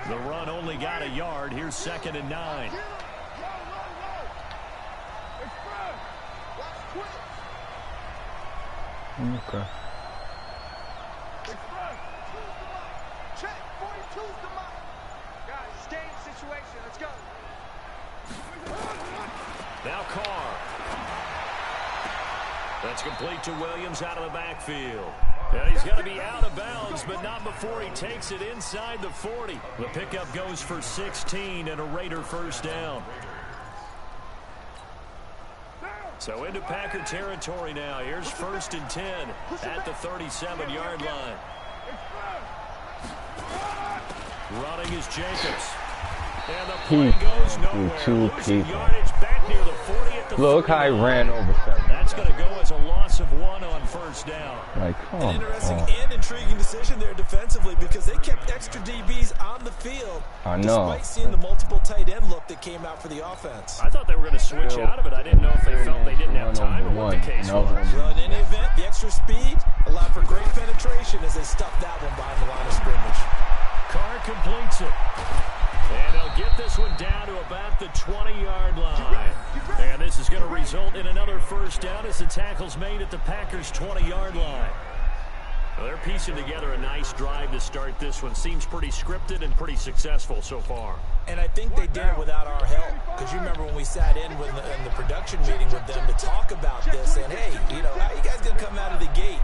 The run only got a yard. Here's 2nd and 9. Okay. Now Carr. That's complete to Williams out of the backfield. And he's going to be out of bounds, but not before he takes it inside the 40. The pickup goes for 16 and a Raider first down. So into Packer territory now. Here's 1st and 10 at the 37-yard line. Running is Jacobs. And the He play goes threw nowhere. two Losing people. yardage back near the 40 at the Look how he 39. ran over 7. That's going to go as a loss of 1 on first down. Like, come An interesting on. and intriguing decision there defensively because they kept extra DBs on the field. I know. Despite seeing the multiple tight end look that came out for the offense. I thought they were going to switch out of it. I didn't know if they felt they didn't have time or what the case was. Well, in any event, the extra speed allowed for great penetration as they stuffed that one behind the line of scrimmage. Carr completes it. And they'll get this one down to about the 20-yard line. And this is going to result in another first down as the tackle's made at the Packers' 20-yard line. Well, they're piecing together a nice drive to start this one. Seems pretty scripted and pretty successful so far. And I think they did it without our help. Because you remember when we sat in the production meeting with them to talk about this. And, hey, you know, how you guys going to come out of the gate?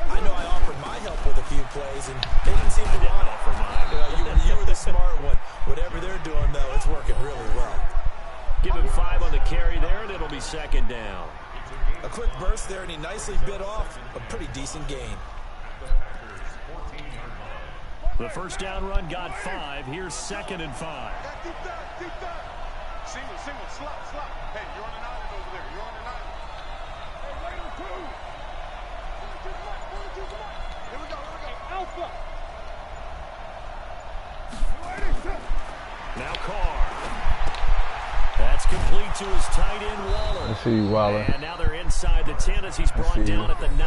I know I offered my help with a few plays, and they didn't seem to want it. You were the smart one. Whatever they're doing, though, it's working really well. Give him 5 on the carry there, and it'll be second down. A quick burst there, and he nicely bit off a pretty decent gain. The first down run got 5. Here's 2nd and 5. Single, slot. Hey, you're on an island over there. You're on an island. Hey, wait on 2. Here we go. Alpha. Now Carr. That's complete to his tight end, Waller. I see you, Waller. And now they're inside the 10 as he's brought down at the 9.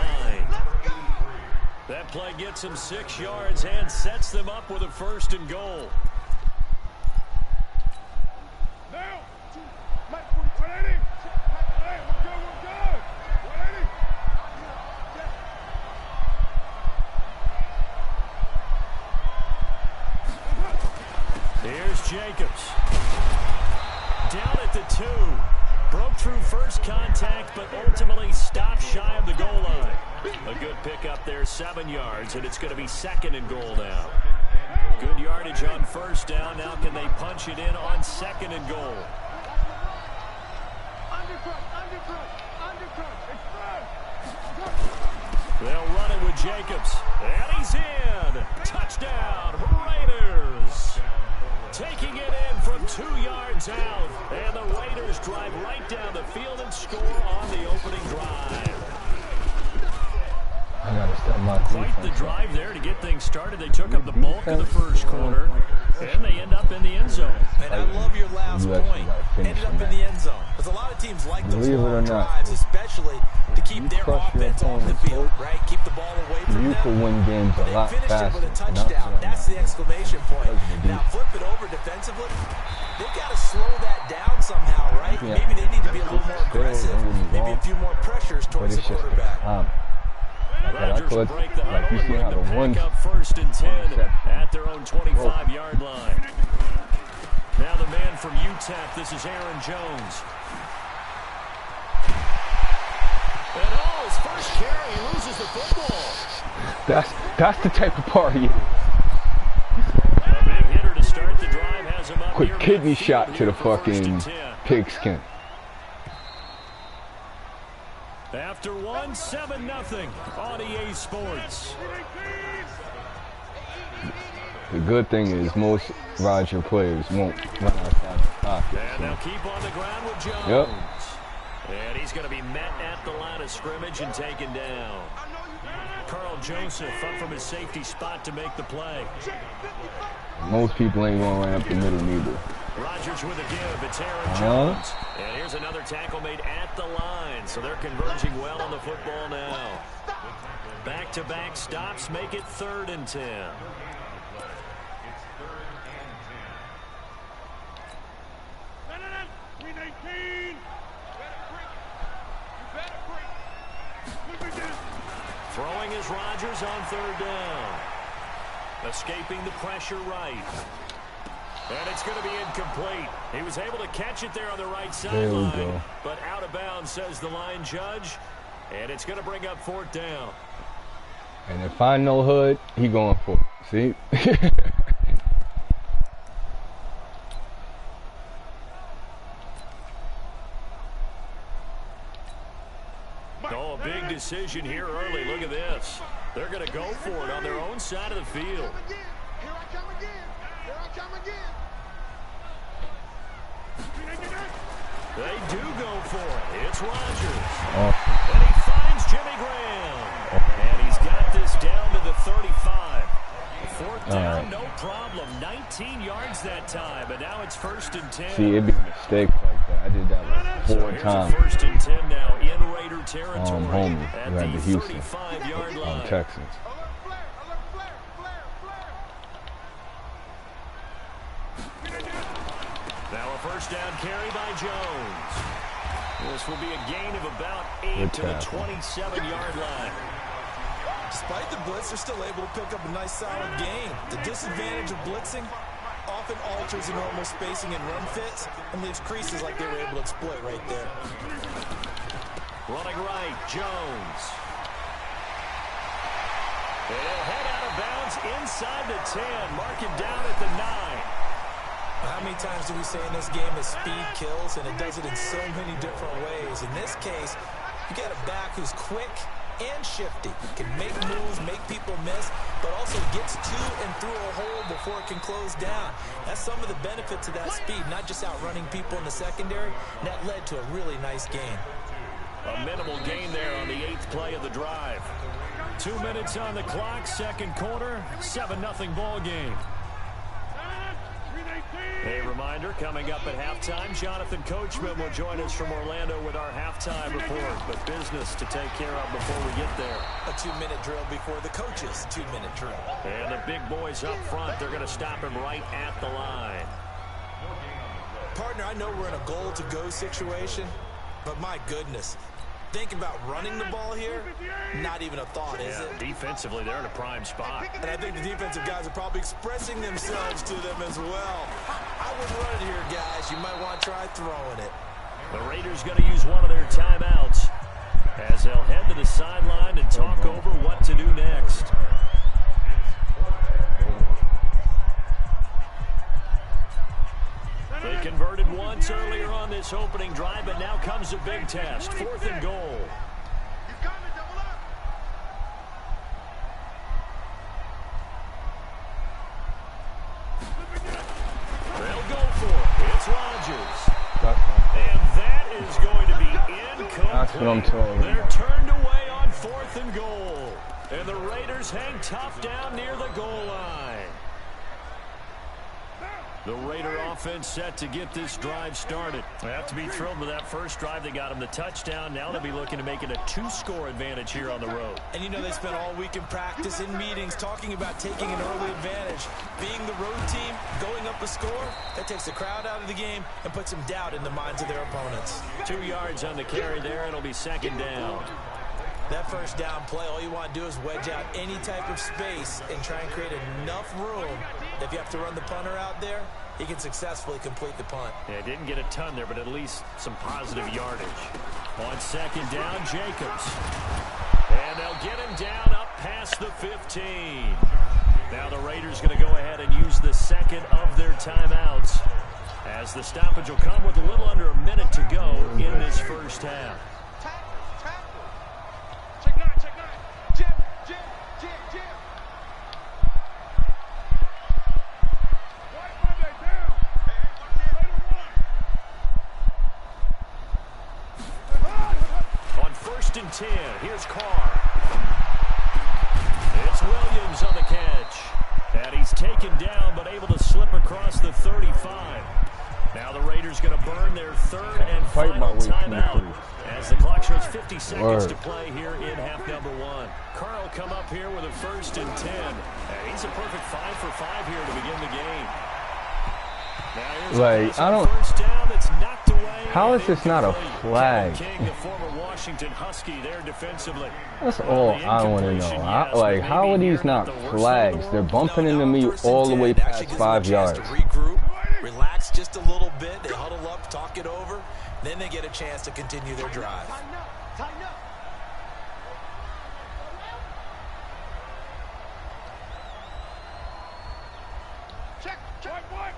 That play gets him 6 yards and sets them up with a 1st and goal. Now, Mike, 180. Hey, we're good. 180. Here's Jacobs. Down at the 2. Broke through first contact, but ultimately stopped shy of the goal line. A good pickup there, 7 yards, and it's going to be 2nd and goal now. Good yardage on first down. Now can they punch it in on 2nd and goal? They'll run it with Jacobs. And he's in. Touchdown, Raiders. Taking it in from 2 yards out. And the Raiders drive right down the field and score on the opening drive. I gotta step my Quite the drive there to get things started. They took up the bulk of the first quarter, and they end up in the end zone. And I love your last point. Ended up in the end zone. Because a lot of teams like those long drives, especially to keep their offense off the field, right? Keep the ball away from them. You could win games a lot They finished it faster. with a touchdown. That's the exclamation point. Now flip it over defensively. They've got to slow that down somehow, right? Yeah. Maybe they need to be a little more aggressive. Maybe a few more pressures towards the quarterback. Rodgers will break the like you see how the one pack up 1st and 10 at their own 25-yard line. Now the man from UTEP, this is Aaron Jones. And his first carry, he loses the football. That's the type of party. A big hitter to start the drive has him up. Quick kidney shot to the fucking pigskin. After 1, 7-0 on EA Sports. The good thing is most Roger players won't run outside the pocket. And they'll keep on the ground with Jones. Yep. And he's going to be met at the line of scrimmage and taken down. Carl Joseph up from his safety spot to make the play. Most people ain't going to run up the middle neither. Rodgers with a give. It's Aaron Jones. And here's another tackle made at the line. So they're converging well on the football now. Back-to-back stops make it 3rd and 10. Throwing is Rodgers on 3rd down. Escaping the pressure right. And it's going to be incomplete. He was able to catch it there on the right sideline, but out of bounds, says the line judge. And it's going to bring up 4th down. And if I know Hood, he going for it. See? Oh, a big decision here early. Look at this. They're going to go for it on their own side of the field. Here I come again. They do go for it. It's Rodgers. Oh. And he finds Jimmy Graham. And he's got this down to the 35. Fourth down, no problem. 19 yards that time, but now it's 1st and 10. See, it'd be mistakes like that. I did that like 4 times. 1st and 10 now in Raider territory. Homie, at we had the the Houston 35-yard line. Texans. Now a 1st down carry by Jones. This will be a gain of about 8 to the 27-yard line. Despite the blitz, they're still able to pick up a nice solid gain. The disadvantage of blitzing often alters the normal spacing and run fits and leaves creases like they were able to exploit right there. Running right, Jones. And he'll head out of bounds inside the 10. Mark him down at the 9. How many times do we say in this game that speed kills, and it does it in so many different ways? In this case, you got a back who's quick and shifty, can make moves, make people miss, but also gets to and through a hole before it can close down. That's some of the benefits of that speed, not just outrunning people in the secondary. And that led to a really nice gain. A minimal gain there on the 8th play of the drive. 2 minutes on the clock, 2nd quarter, 7-0 ball game. A reminder, coming up at halftime, Jonathan Coachman will join us from Orlando with our halftime report. But business to take care of before we get there. A 2-minute drill before the coach's 2-minute drill. And the big boys up front, they're going to stop him right at the line. Partner, I know we're in a goal-to-go situation, but my goodness. Think about running the ball here, not even a thought, is it? Defensively, they're in a prime spot. And I think the defensive guys are probably expressing themselves to them as well. I wouldn't run it here, guys. You might want to try throwing it. The Raiders going to use one of their timeouts as they'll head to the sideline and talk over what to do next. They converted once earlier on this opening drive, but now comes a big test. 4th and goal. They'll go for it. It's Rodgers. And that is going to be incomplete. That's what I'm told. They're turned away on 4th and goal. And the Raiders hang tough down near the goal line. The Raider offense set to get this drive started. They have to be thrilled with that first drive. They got them the touchdown. Now they'll be looking to make it a 2-score advantage here on the road. And you know they spent all week in practice, in meetings, talking about taking an early advantage. Being the road team, going up a score, that takes the crowd out of the game and puts some doubt in the minds of their opponents. 2 yards on the carry there. It'll be 2nd down. That first down play, all you want to do is wedge out any type of space and try and create enough room. If you have to run the punter out there, he can successfully complete the punt. Yeah, didn't get a ton there, but at least some positive yardage. On 2nd down, Jacobs. And they'll get him down up past the 15. Now the Raiders going to go ahead and use the 2nd of their timeouts, as the stoppage will come with a little under a minute to go in this first half. On 1st and 10, here's Carr. It's Williams on the catch. And he's taken down, but able to slip across the 35. Now the Raiders going to burn their 3rd and final timeout as the clock shows 50 seconds to play here in half number 1. Carr come up here with a 1st and 10. And he's a perfect 5 for 5 here to begin the game. Like, I don't. First down that's knocked away. How is this not a flag? King, the former Washington Husky, there defensively. That's all I want to know. Like, how are these not flags? They're bumping into me all the way past 5 yards. Regroup, relax just a little bit. They huddle up, talk it over. Then they get a chance to continue their drive. Tighten up. Check. White.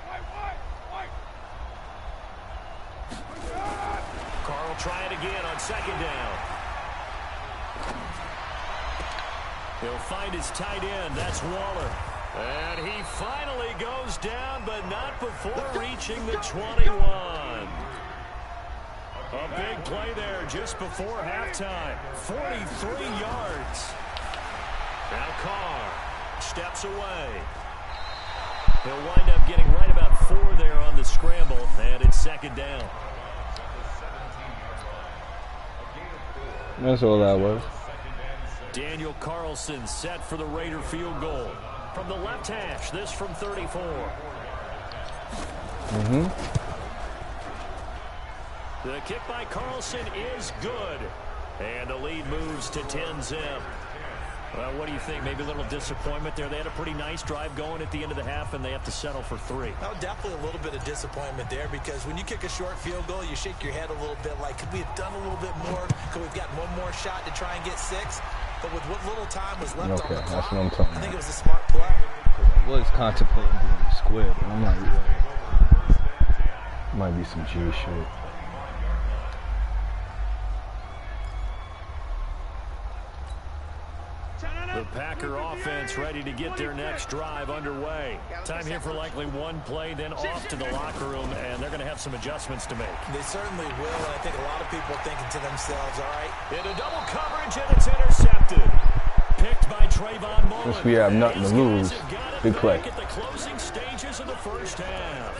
Carr will try it again on 2nd down. He'll find his tight end. That's Waller. And he finally goes down, but not before reaching the 21. A big play there just before halftime. 43 yards. Now Carr steps away. He'll wind up getting right about 4 there on the scramble, and it's second down. That's all that was. Daniel Carlson set for the Raider field goal. From the left hash, this from 34. The kick by Carlson is good. And the lead moves to 10-zip. Well, what do you think? Maybe a little disappointment there. They had a pretty nice drive going at the end of the half, and they have to settle for 3. Oh, definitely a little bit of disappointment there, because when you kick a short field goal, you shake your head a little bit like, could we have done a little bit more? Could we have gotten one more shot to try and get 6? But with what little time was left on the clock, that's what I'm talking I think about. it was a smart play. I was contemplating doing the square, but I'm not really. Might be some G shit. The Packer offense ready to get their next drive underway. Time here for likely one play, then off to the locker room, and they're going to have some adjustments to make. They certainly will, and I think a lot of people are thinking to themselves, all right. Into double coverage, and it's intercepted. Picked by Trayvon Mullen. Since we have nothing to lose, big play. At the closing stages of the first half.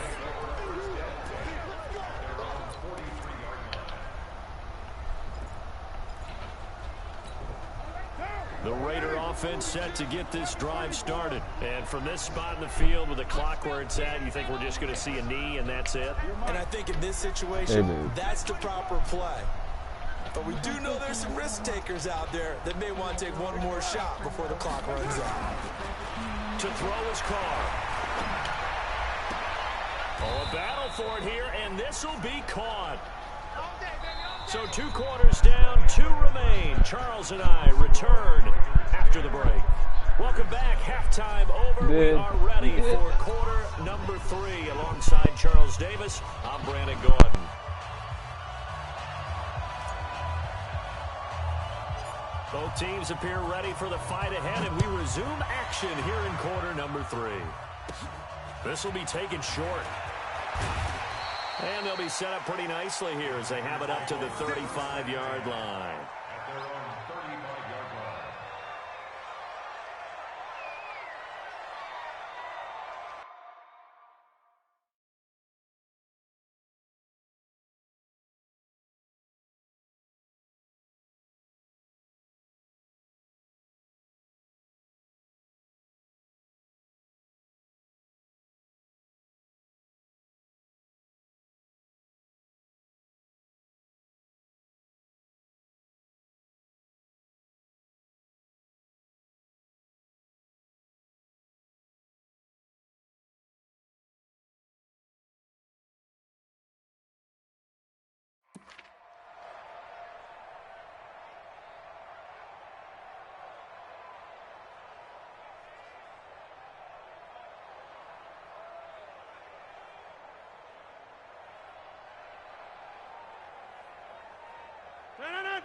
The Raider offense set to get this drive started. And from this spot in the field with the clock where it's at, you think we're just going to see a knee and that's it? And I think in this situation, that's the proper play. But we do know there's some risk takers out there that may want to take one more shot before the clock runs out. To throw his Carr. Oh, a battle for it here, and this will be caught. So 2 quarters down, 2 remain. Charles and I return after the break. Welcome back. Halftime over. We are ready for quarter number 3. Alongside Charles Davis, I'm Brandon Gordon. Both teams appear ready for the fight ahead, and we resume action here in quarter number 3. This will be taken short. And they'll be set up pretty nicely here as they have it up to the 35-yard line.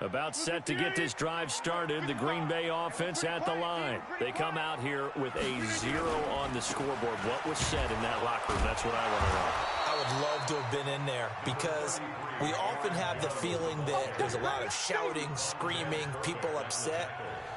About set to get this drive started, the Green Bay offense at the line. They come out here with a 0 on the scoreboard. What was said in that locker room? That's what I want to know. I would love to have been in there, because we often have the feeling that there's a lot of shouting, screaming, people upset.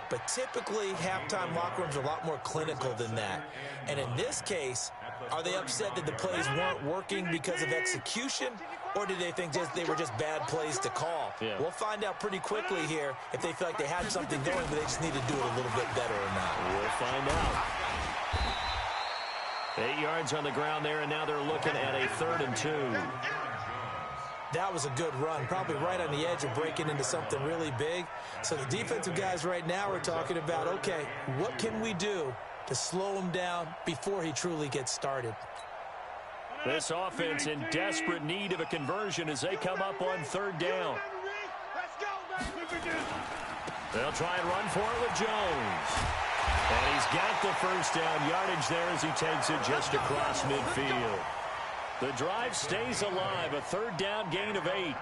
But typically, halftime locker rooms are a lot more clinical than that. And in this case, are they upset that the plays weren't working because of execution? Or do they think they were just bad plays to call? Yeah. We'll find out pretty quickly here if they feel like they had something going, but they just need to do it a little bit better or not. We'll find out. 8 yards on the ground there, and now they're looking at a 3rd and 2. That was a good run, probably right on the edge of breaking into something really big. So the defensive guys right now are talking about, okay, what can we do to slow him down before he truly gets started? This offense in desperate need of a conversion as they come up on 3rd down. They'll try and run for it with Jones. And he's got the first down yardage there as he takes it just across midfield. The drive stays alive, a 3rd down gain of 8.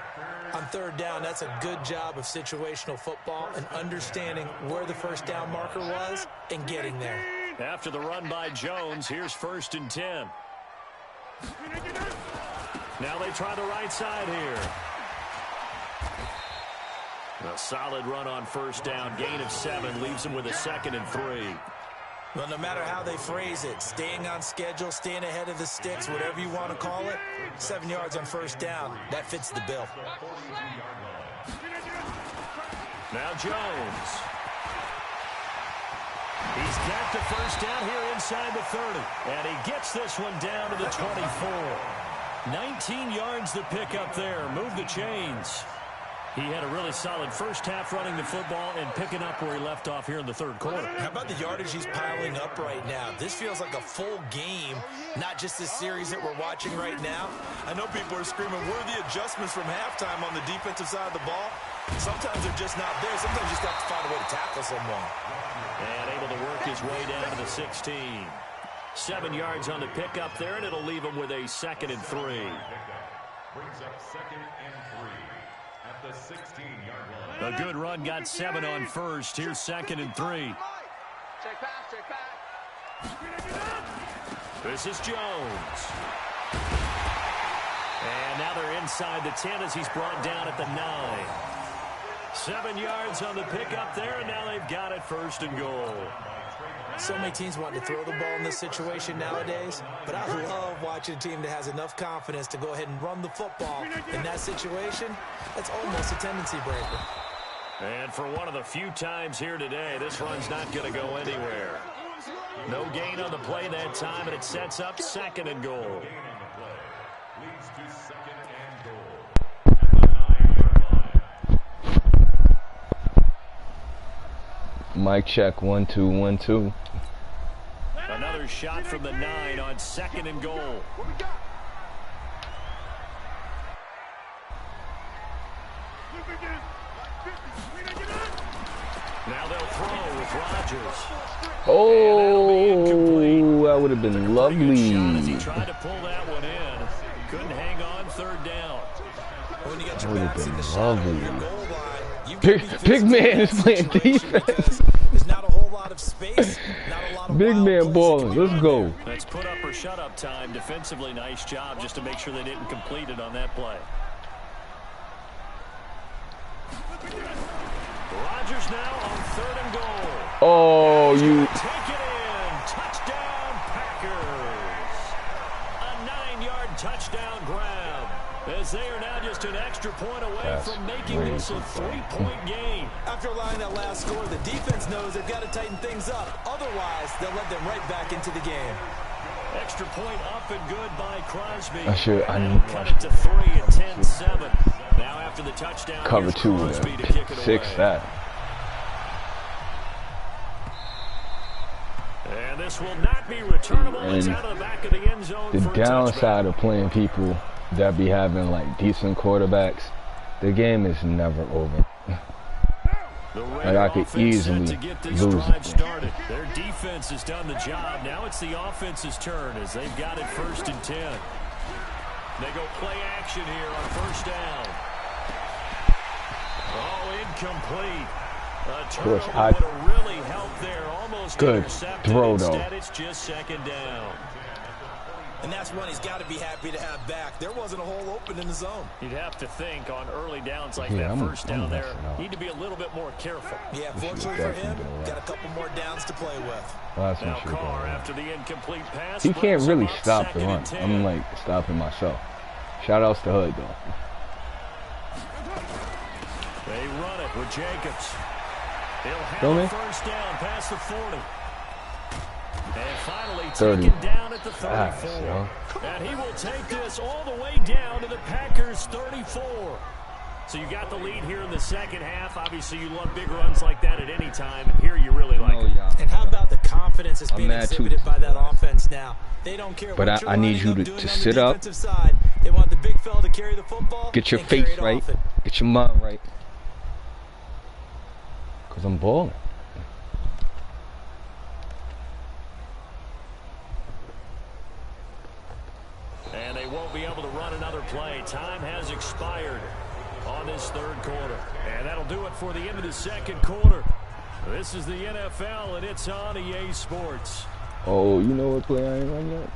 On 3rd down, that's a good job of situational football and understanding where the first down marker was and getting there. After the run by Jones, here's 1st and 10. Now they try the right side here. A solid run on 1st down. Gain of 7 leaves them with a 2nd and 3. Well, no matter how they phrase it, staying on schedule, staying ahead of the sticks, whatever you want to call it, 7 yards on 1st down, that fits the bill. Now Jones. He's got the 1st down here inside the 30. And he gets this one down to the 24. 19 yards the pick up there. Move the chains. He had a really solid first half running the football and picking up where he left off here in the 3rd quarter. How about the yardage he's piling up right now? This feels like a full game, not just this series that we're watching right now. I know people are screaming, where are the adjustments from halftime on the defensive side of the ball? Sometimes they're just not there. Sometimes you just have to find a way to tackle someone. And able to work his way down to the 16. 7 yards on the pickup there, and it'll leave him with a 2nd and 3. Brings up 2nd and 3 at the 16-yard line. A good run got 7 on 1st. Here's 2nd and 3. Check back. This is Jones. And now they're inside the 10 as he's brought down at the 9. 7 yards on the pickup there, and now they've got it 1st and goal. So many teams want to throw the ball in this situation nowadays, but I love watching a team that has enough confidence to go ahead and run the football. In that situation, that's almost a tendency breaker. And for one of the few times here today, this run's not going to go anywhere. No gain on the play that time, and it sets up 2nd and goal. Leads to 2nd and goal at the 9-yard line. Mic check, 1 2 1 2. Another shot from the 9 on 2nd and goal. What we got? Now they'll throw with Rodgers. Oh, that would have been lovely. Shot as he tried to pull that one in. Couldn't hang on 3rd down. When you got That your would have backs in been the shadow of lovely. your goal line, you've got to be Big physical man in is that playing situation defense. because there's not a whole lot of space, not a lot of Big wild man plays balling. that can be Let's go. That's put up or shut up time. Defensively, nice job just to make sure they didn't complete it on that play. Rodgers now on 3rd and goal. Oh, you. Take it in. Touchdown, Packers. A 9-yard touchdown grab. As they are now just an extra point away That's from making this a 3-point game. After allowing that last score, the defense knows they've got to tighten things up. Otherwise, they'll let them right back into the game. Extra point up and good by Crosby. I That'll need cut it to 3 at 10-7. Now after the touchdown, cover here's 2 with Crosby to kick it a 6 away. that. And this will not be returnable. It's And out of the back of the end zone The for a touchback. downside of playing people that be having like decent quarterbacks, the game is never over. The Like I could offense set easily to get this lose drive it. started. Their defense has done the job. Now it's the offense's turn as they've got it 1st and 10. They go play action here on 1st down. Oh, incomplete. A turnover would have really helped there. Almost Good intercepted. throw, though. Instead, it's just 2nd down. And that's one he's got to be happy to have back. There wasn't a hole open in the zone. You'd have to think on early downs like Yeah, that, I'm 1st down there, messing up. need to be a little bit more careful. Yeah, We should fortunately for definitely him, been allowed. got a couple more downs to play with. Last Now one should Carr go. after the incomplete pass. He can't brings him really up stop the 2nd run. and 10. I'm like stopping myself. Shout outs to Hood though. They run it with Jacobs. He'll have Feel me? a 1st down past the 40. And finally 30. taken down at the 34. yo. And he will take this all the way down to the Packers 34. So you got the lead here in the second half. Obviously, you love big runs like that at any time. Here you really like it. yeah. And how about the confidence that's I'm being mad too. exhibited by that offense now? They don't care But what you're I need lining you up to doing on the sit up. defensive side. They want the big fella to carry the football. Get your and carry face it right. often. Get your mind right. Cause I'm balling. And they won't be able to run another play. Time has expired on this 3rd quarter. And that'll do it for the end of the 2nd quarter. This is the NFL, and it's on EA Sports. Oh, you know what play I ain't run yet?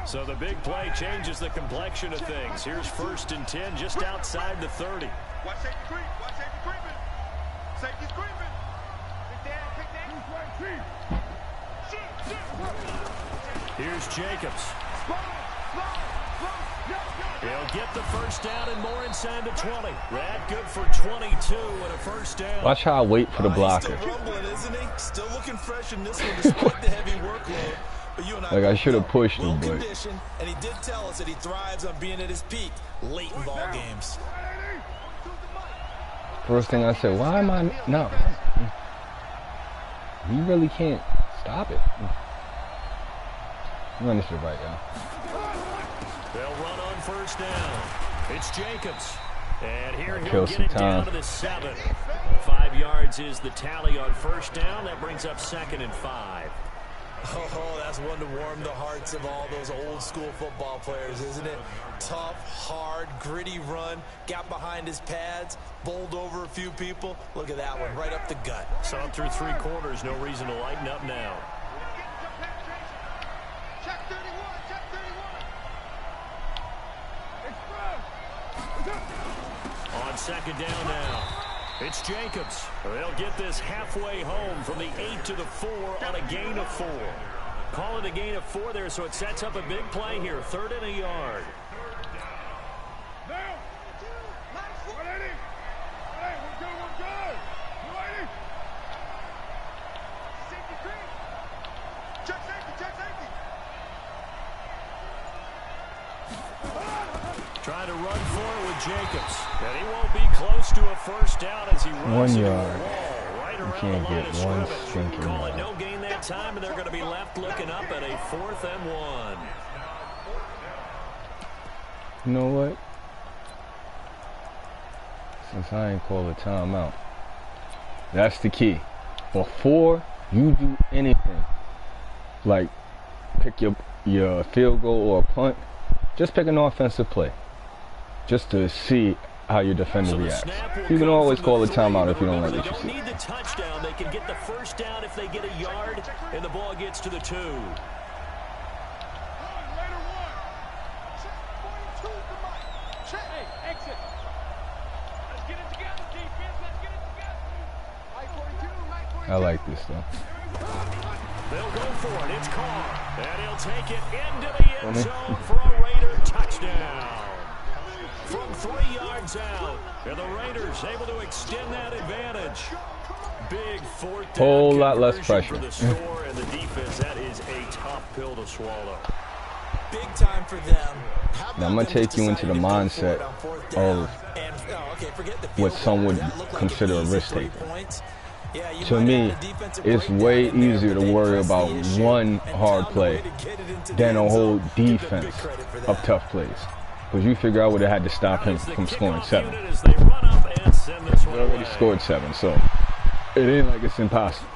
So the big play changes the complexion of things. Here's 1st and 10 just outside the 30. Watch safety creep. Watch safety creeping. Safety's creeping. Here's Jacobs. He'll get the first down and more inside the 20. That good for 22 and a first down. Watch how I wait for the blocker. Still rumbling, isn't he? Still looking fresh in this one despite the heavy workload. But you and Like I should have pushed him, but condition, and he did tell us that he thrives on being at his peak late in ball games. first thing I said, why am I no? You really can't stop it. Run this shit right now. They'll run on first down. It's Jacobs. And here he'll Kill get some it down time. to the 7. 5 yards is the tally on first down. That brings up 2nd and 5. Oh, that's one to warm the hearts of all those old school football players, isn't it? Tough, hard, gritty run. Got behind his pads, bowled over a few people. Look at that one, right up the gut. Saw him through 3 quarters. No reason to lighten up now. Check 31. Check 31. On 2nd down now. It's Jacobs. They'll get this halfway home from the 8 to the 4 on a gain of 4. Call it a gain of 4 there, so it sets up a big play here. 3rd and a yard. Now. 180. Hey, we're good. 180. Safety creep. Check safety. Check safety. Trying to run for it with Jacobs. And he won't be close to a first down as he runs 1 into yard. the wall right You around can't the line get of one scrimmage. stinking Call it yard. no gain that time, and they're going to be left looking up at a 4th and 1. You know what? Since I ain't called a timeout, that's the key. Before you do anything, like pick your field goal or a punt, just pick an offensive play, just to see how your defender So the reacts. snap will You can come always from call a the timeout 3. if you don't like Remember, what you they don't see. need the touchdown. They can get the first down if they get a yard, and the ball gets to the 2. Later one. Check 42. Come on. Check. Hey, exit. Let's get it together, defense. Let's get it together. Light 42. Light 42. I like this though. They'll go for it. It's Carr. And he'll take it into the end Funny. zone for a Raider touchdown. From 3 yards out. And the Raiders able to extend that advantage. Big 4th down Whole lot less conversion pressure. for the score and the defense. That is a tough pill to swallow. Big time for them. How about Now, I'm gonna them take just you into the deciding to go for mindset it on 4th down of and, okay, forget the what field some goal. would That looked like consider an a easy risk 3 taker. points. Yeah, you To might me, have had a defensive it's breakdown way in there, easier but to they worry pressed the about issue one and hard found a play way to get it into the than end a whole zone. Give them big defense credit for of that. tough plays. Because you figure I would have had to stop him As the from scoring kickoff 7. unit as they run up and send this He one already away. scored 7, so it ain't like it's impossible.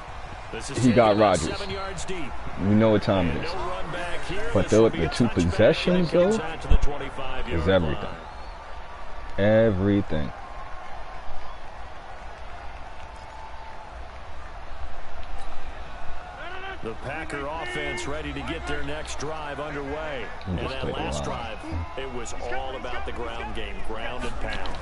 This is He got taken about Rodgers. 7 yards deep. We know what time And it is. no run back here. But This will the be a 2 touchback. possessions, Take it though, inside to the 25-yard is everything. line. Everything. The Packer offense ready to get their next drive underway. And And just that take a last line. drive, it was all about the ground game, ground and pound.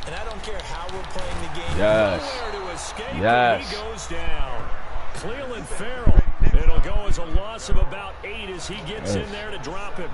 And I don't care how we're playing the game. Yes. Nowhere to escape, Yes. and he goes down. Cleveland Farrell. It'll go as a loss of about 8 as he gets in there to drop him.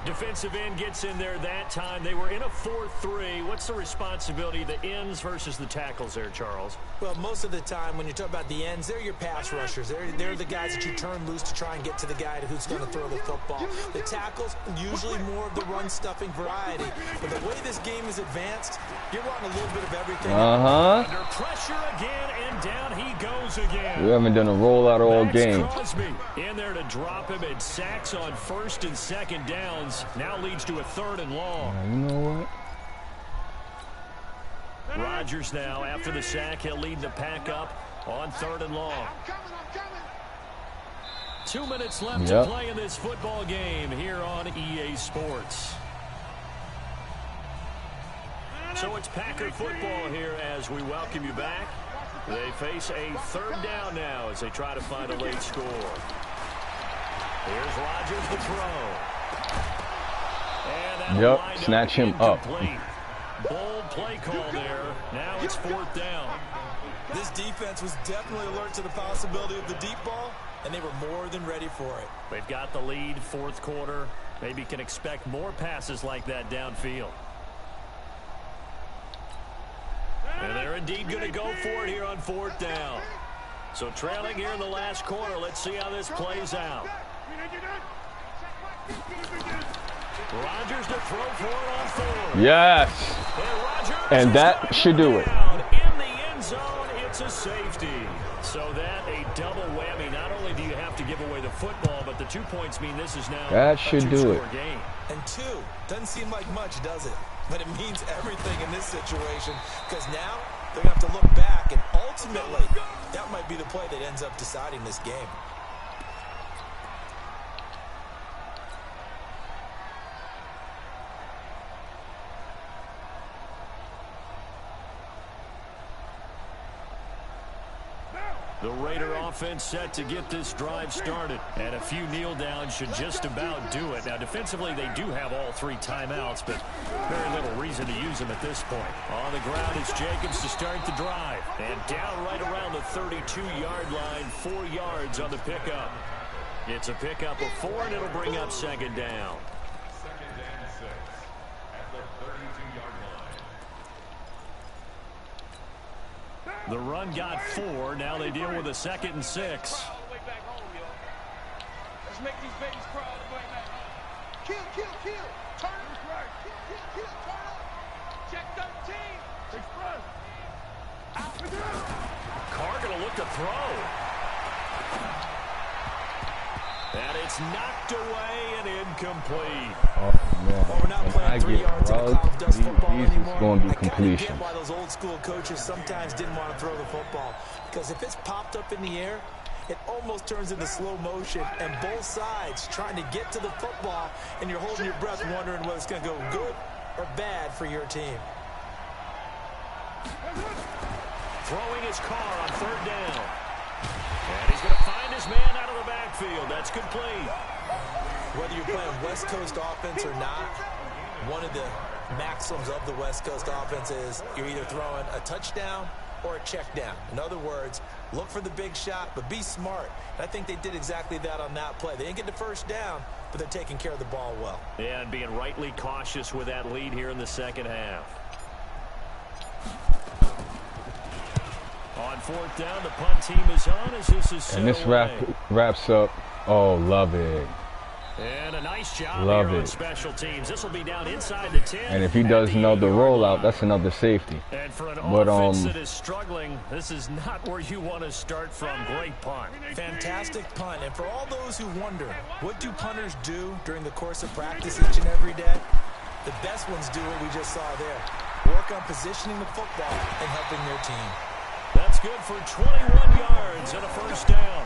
Defensive end gets in there that time. They were in a 4-3. What's the responsibility of the ends versus the tackles there, Charles? Well, most of the time when you talk about the ends, they're your pass rushers. They're the guys that you turn loose to try and get to the guy who's going to throw the football. The tackles, usually more of the run-stuffing variety. But the way this game is advanced, you're wanting a little bit of everything. Uh-huh. Under pressure again, and down he goes again. We haven't done a rollout all Max game. Crosby in there to drop him, and sacks on 1st and 2nd downs. Now leads to a 3rd and long. You know what? Rodgers now, after the sack, he'll lead the pack up on 3rd and long. I'm coming. 2 minutes left Yep. to play in this football game here on EA Sports. So it's Packer football here as we welcome you back. They face a third down now as they try to find a late score. Here's Rodgers to throw. And yep, snatch him up. Bold play call there. Now it's fourth down. This defense was definitely alert to the possibility of the deep ball, and they were more than ready for it. They've got the lead, fourth quarter. Maybe can expect more passes like that downfield. And they're indeed going to go for it here on fourth down. So trailing here in the last quarter. Let's see how this plays out. Rodgers to throw for it on fourth. Yes. And that should do it. In the end zone, it's a safety. So that a double whammy. Not only do you have to give away the football, but the 2 points mean this is now that should do it. Game. And 2 doesn't seem like much, does it? But it means everything in this situation, because now they're going to have to look back, and ultimately, that might be the play that ends up deciding this game. The Raider offense set to get this drive started. And a few kneel downs should just about do it. Now, defensively, they do have all 3 timeouts, but very little reason to use them at this point. On the ground, it's Jacobs to start the drive. And down right around the 32-yard line, 4 yards on the pickup. It's a pickup of 4, and it'll bring up second down. Second and 6 at the 32-yard line. The run got 4. Now they deal with a 2nd and 6. Let's make these babies crawl all the way back home. Kill, kill, kill. Turn it right. Kill, kill, kill. Turn up. Check 13. Express. Out with it. Carr going to look to throw. And it's knocked away and incomplete. Oh, man. Well, we're not playing 3 yards in a cloud of dust football anymore. Going to be I kind of completion. get why those old school coaches sometimes didn't want to throw the football. Because if it's popped up in the air, it almost turns into slow motion, and both sides trying to get to the football, and you're holding your breath wondering whether it's going to go good or bad for your team. Throwing his Carr on third down. And he's going to find his man out of the backfield. That's complete. Whether you're playing West Coast offense or not, one of the maxims of the West Coast offense is you're either throwing a touchdown or a check down. In other words, look for the big shot, but be smart. And I think they did exactly that on that play. They didn't get the first down, but they're taking care of the ball well. Yeah, and being rightly cautious with that lead here in the second half. On fourth down, the punt team is on as this is set And this away. wraps up. Oh, love it. And a nice job Love here on it. special teams. This will be down inside the 10. And if he does another rollout, that's another safety. And for an But, offense that is struggling, this is not where you want to start from. Great punt. Fantastic punt. And for all those who wonder, what do punters do during the course of practice each and every day? The best ones do what we just saw there. Work on positioning the football and helping their team. That's good for 21 yards and a first down.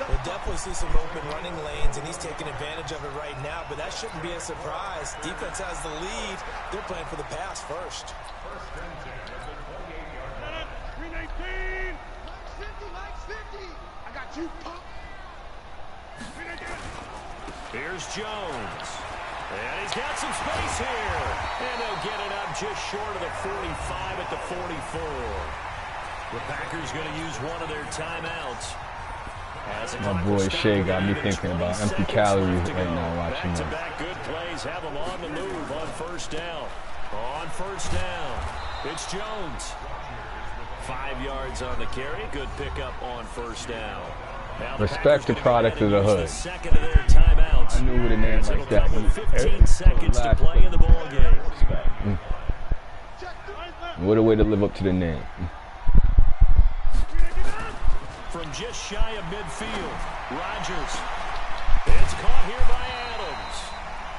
We'll definitely see some open running lanes, and he's taking advantage of it right now, but that shouldn't be a surprise. Defense has the lead. They're playing for the pass first. First and 10 at the 28-yard line. 319. Max 50. I got you, punk. Here's Jones. And he's got some space here. And they'll get it up just short of the 45 at the 44. The Packers going to use one of their timeouts. My boy Shea got me thinking about empty calories right now watching this. Back-to-back good plays have them on the move on first down. On first down, it's Jones. 5 yards on the carry. Good pickup on first down. Now Respect the product of the hood. Second of their timeouts. I knew with a name like that. 15 seconds to play in the ball game. What a way to live up to the name. From just shy of midfield, Rodgers. It's caught here by Adams.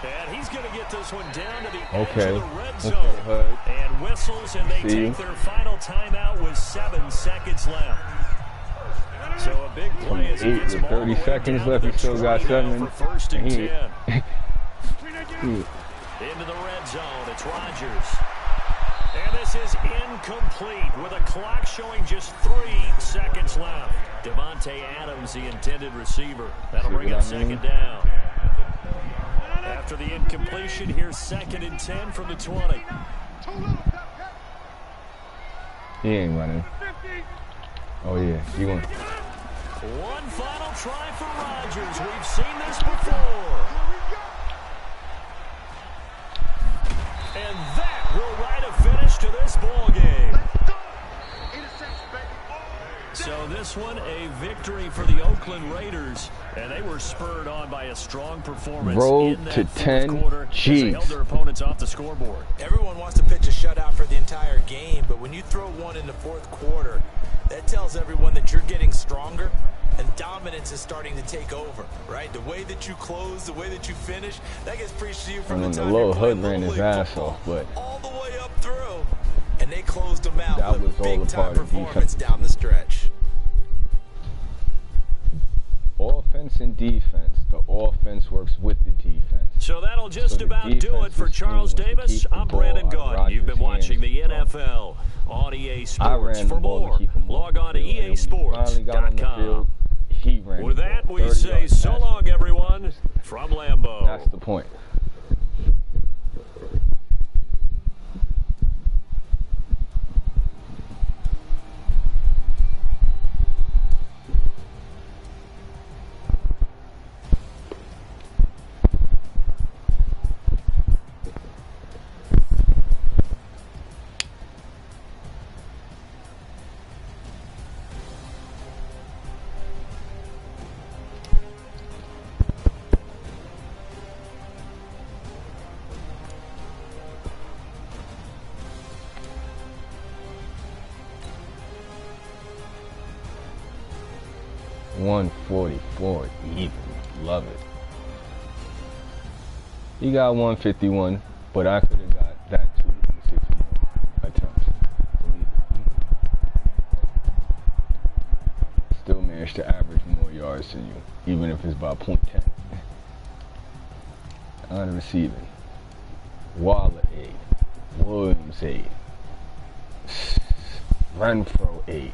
And he's going to get this one down to the edge of the red zone. And whistles, and they take their final timeout with 7 seconds left. So a big play as he gets them all 30 seconds left. He still got 7. For first and 10. Into the red zone. It's Rodgers. And this is incomplete with a clock showing just 3 seconds left. Devontae Adams, the intended receiver. That'll bring up second down. After the incompletion, here's 2nd and 10 from the 20. He ain't running. Oh, yeah. He won. One final try for Rodgers. We've seen this before. And that will write a finish to this ball game. So this one, a victory for the Oakland Raiders, and they were spurred on by a strong performance Road in that to 10 quarter as they held their opponents off the scoreboard. Everyone wants to pitch a shutout for the entire game, but when you throw one in the 4th quarter, that tells everyone that you're getting stronger and dominance is starting to take over, right? The way that you close, the way that you finish, that gets preached to you from the time little you're playing hood ran his Little League ass football, off, but all the way up through, and they closed them out that with was a all a big-time part of performance defense. down the stretch. Offense and defense. The offense works with the defense. So that'll just the about do it for defense Charles was to Davis. keep the I'm ball Brandon out of Gaudin. You've been Rodgers' watching the hands. NFL on EA I Sports. ran For the ball more, to keep him log on to Finally got on the easports.com. field. He ran With the that, ball. we 30 say yards so past long, him. everyone, from Lambeau. That's the point. $144 even. Love it. He got 151, but I could have got that too in 6 more attempts. Believe it. Still managed to average more yards than you, even if it's by .10. On receiving. Waller 8. Williams 8. Renfro 8.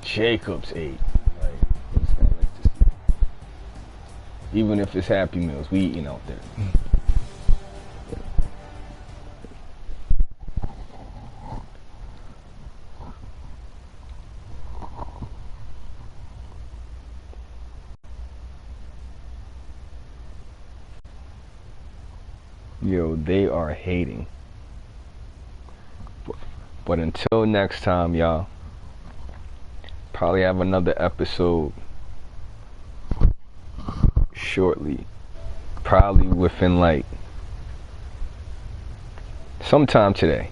Jacobs 8. Like, it's gonna like this. Even if it's Happy Meals, we eating out there. Yo, they are hating. But until next time, y'all. Probably have another episode shortly. Probably within like sometime today.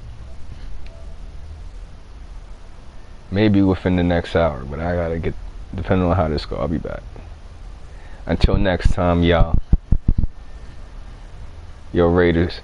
Maybe within the next hour, but I gotta get, depending on how this goes, I'll be back. Until next time, y'all. Yo, Raiders.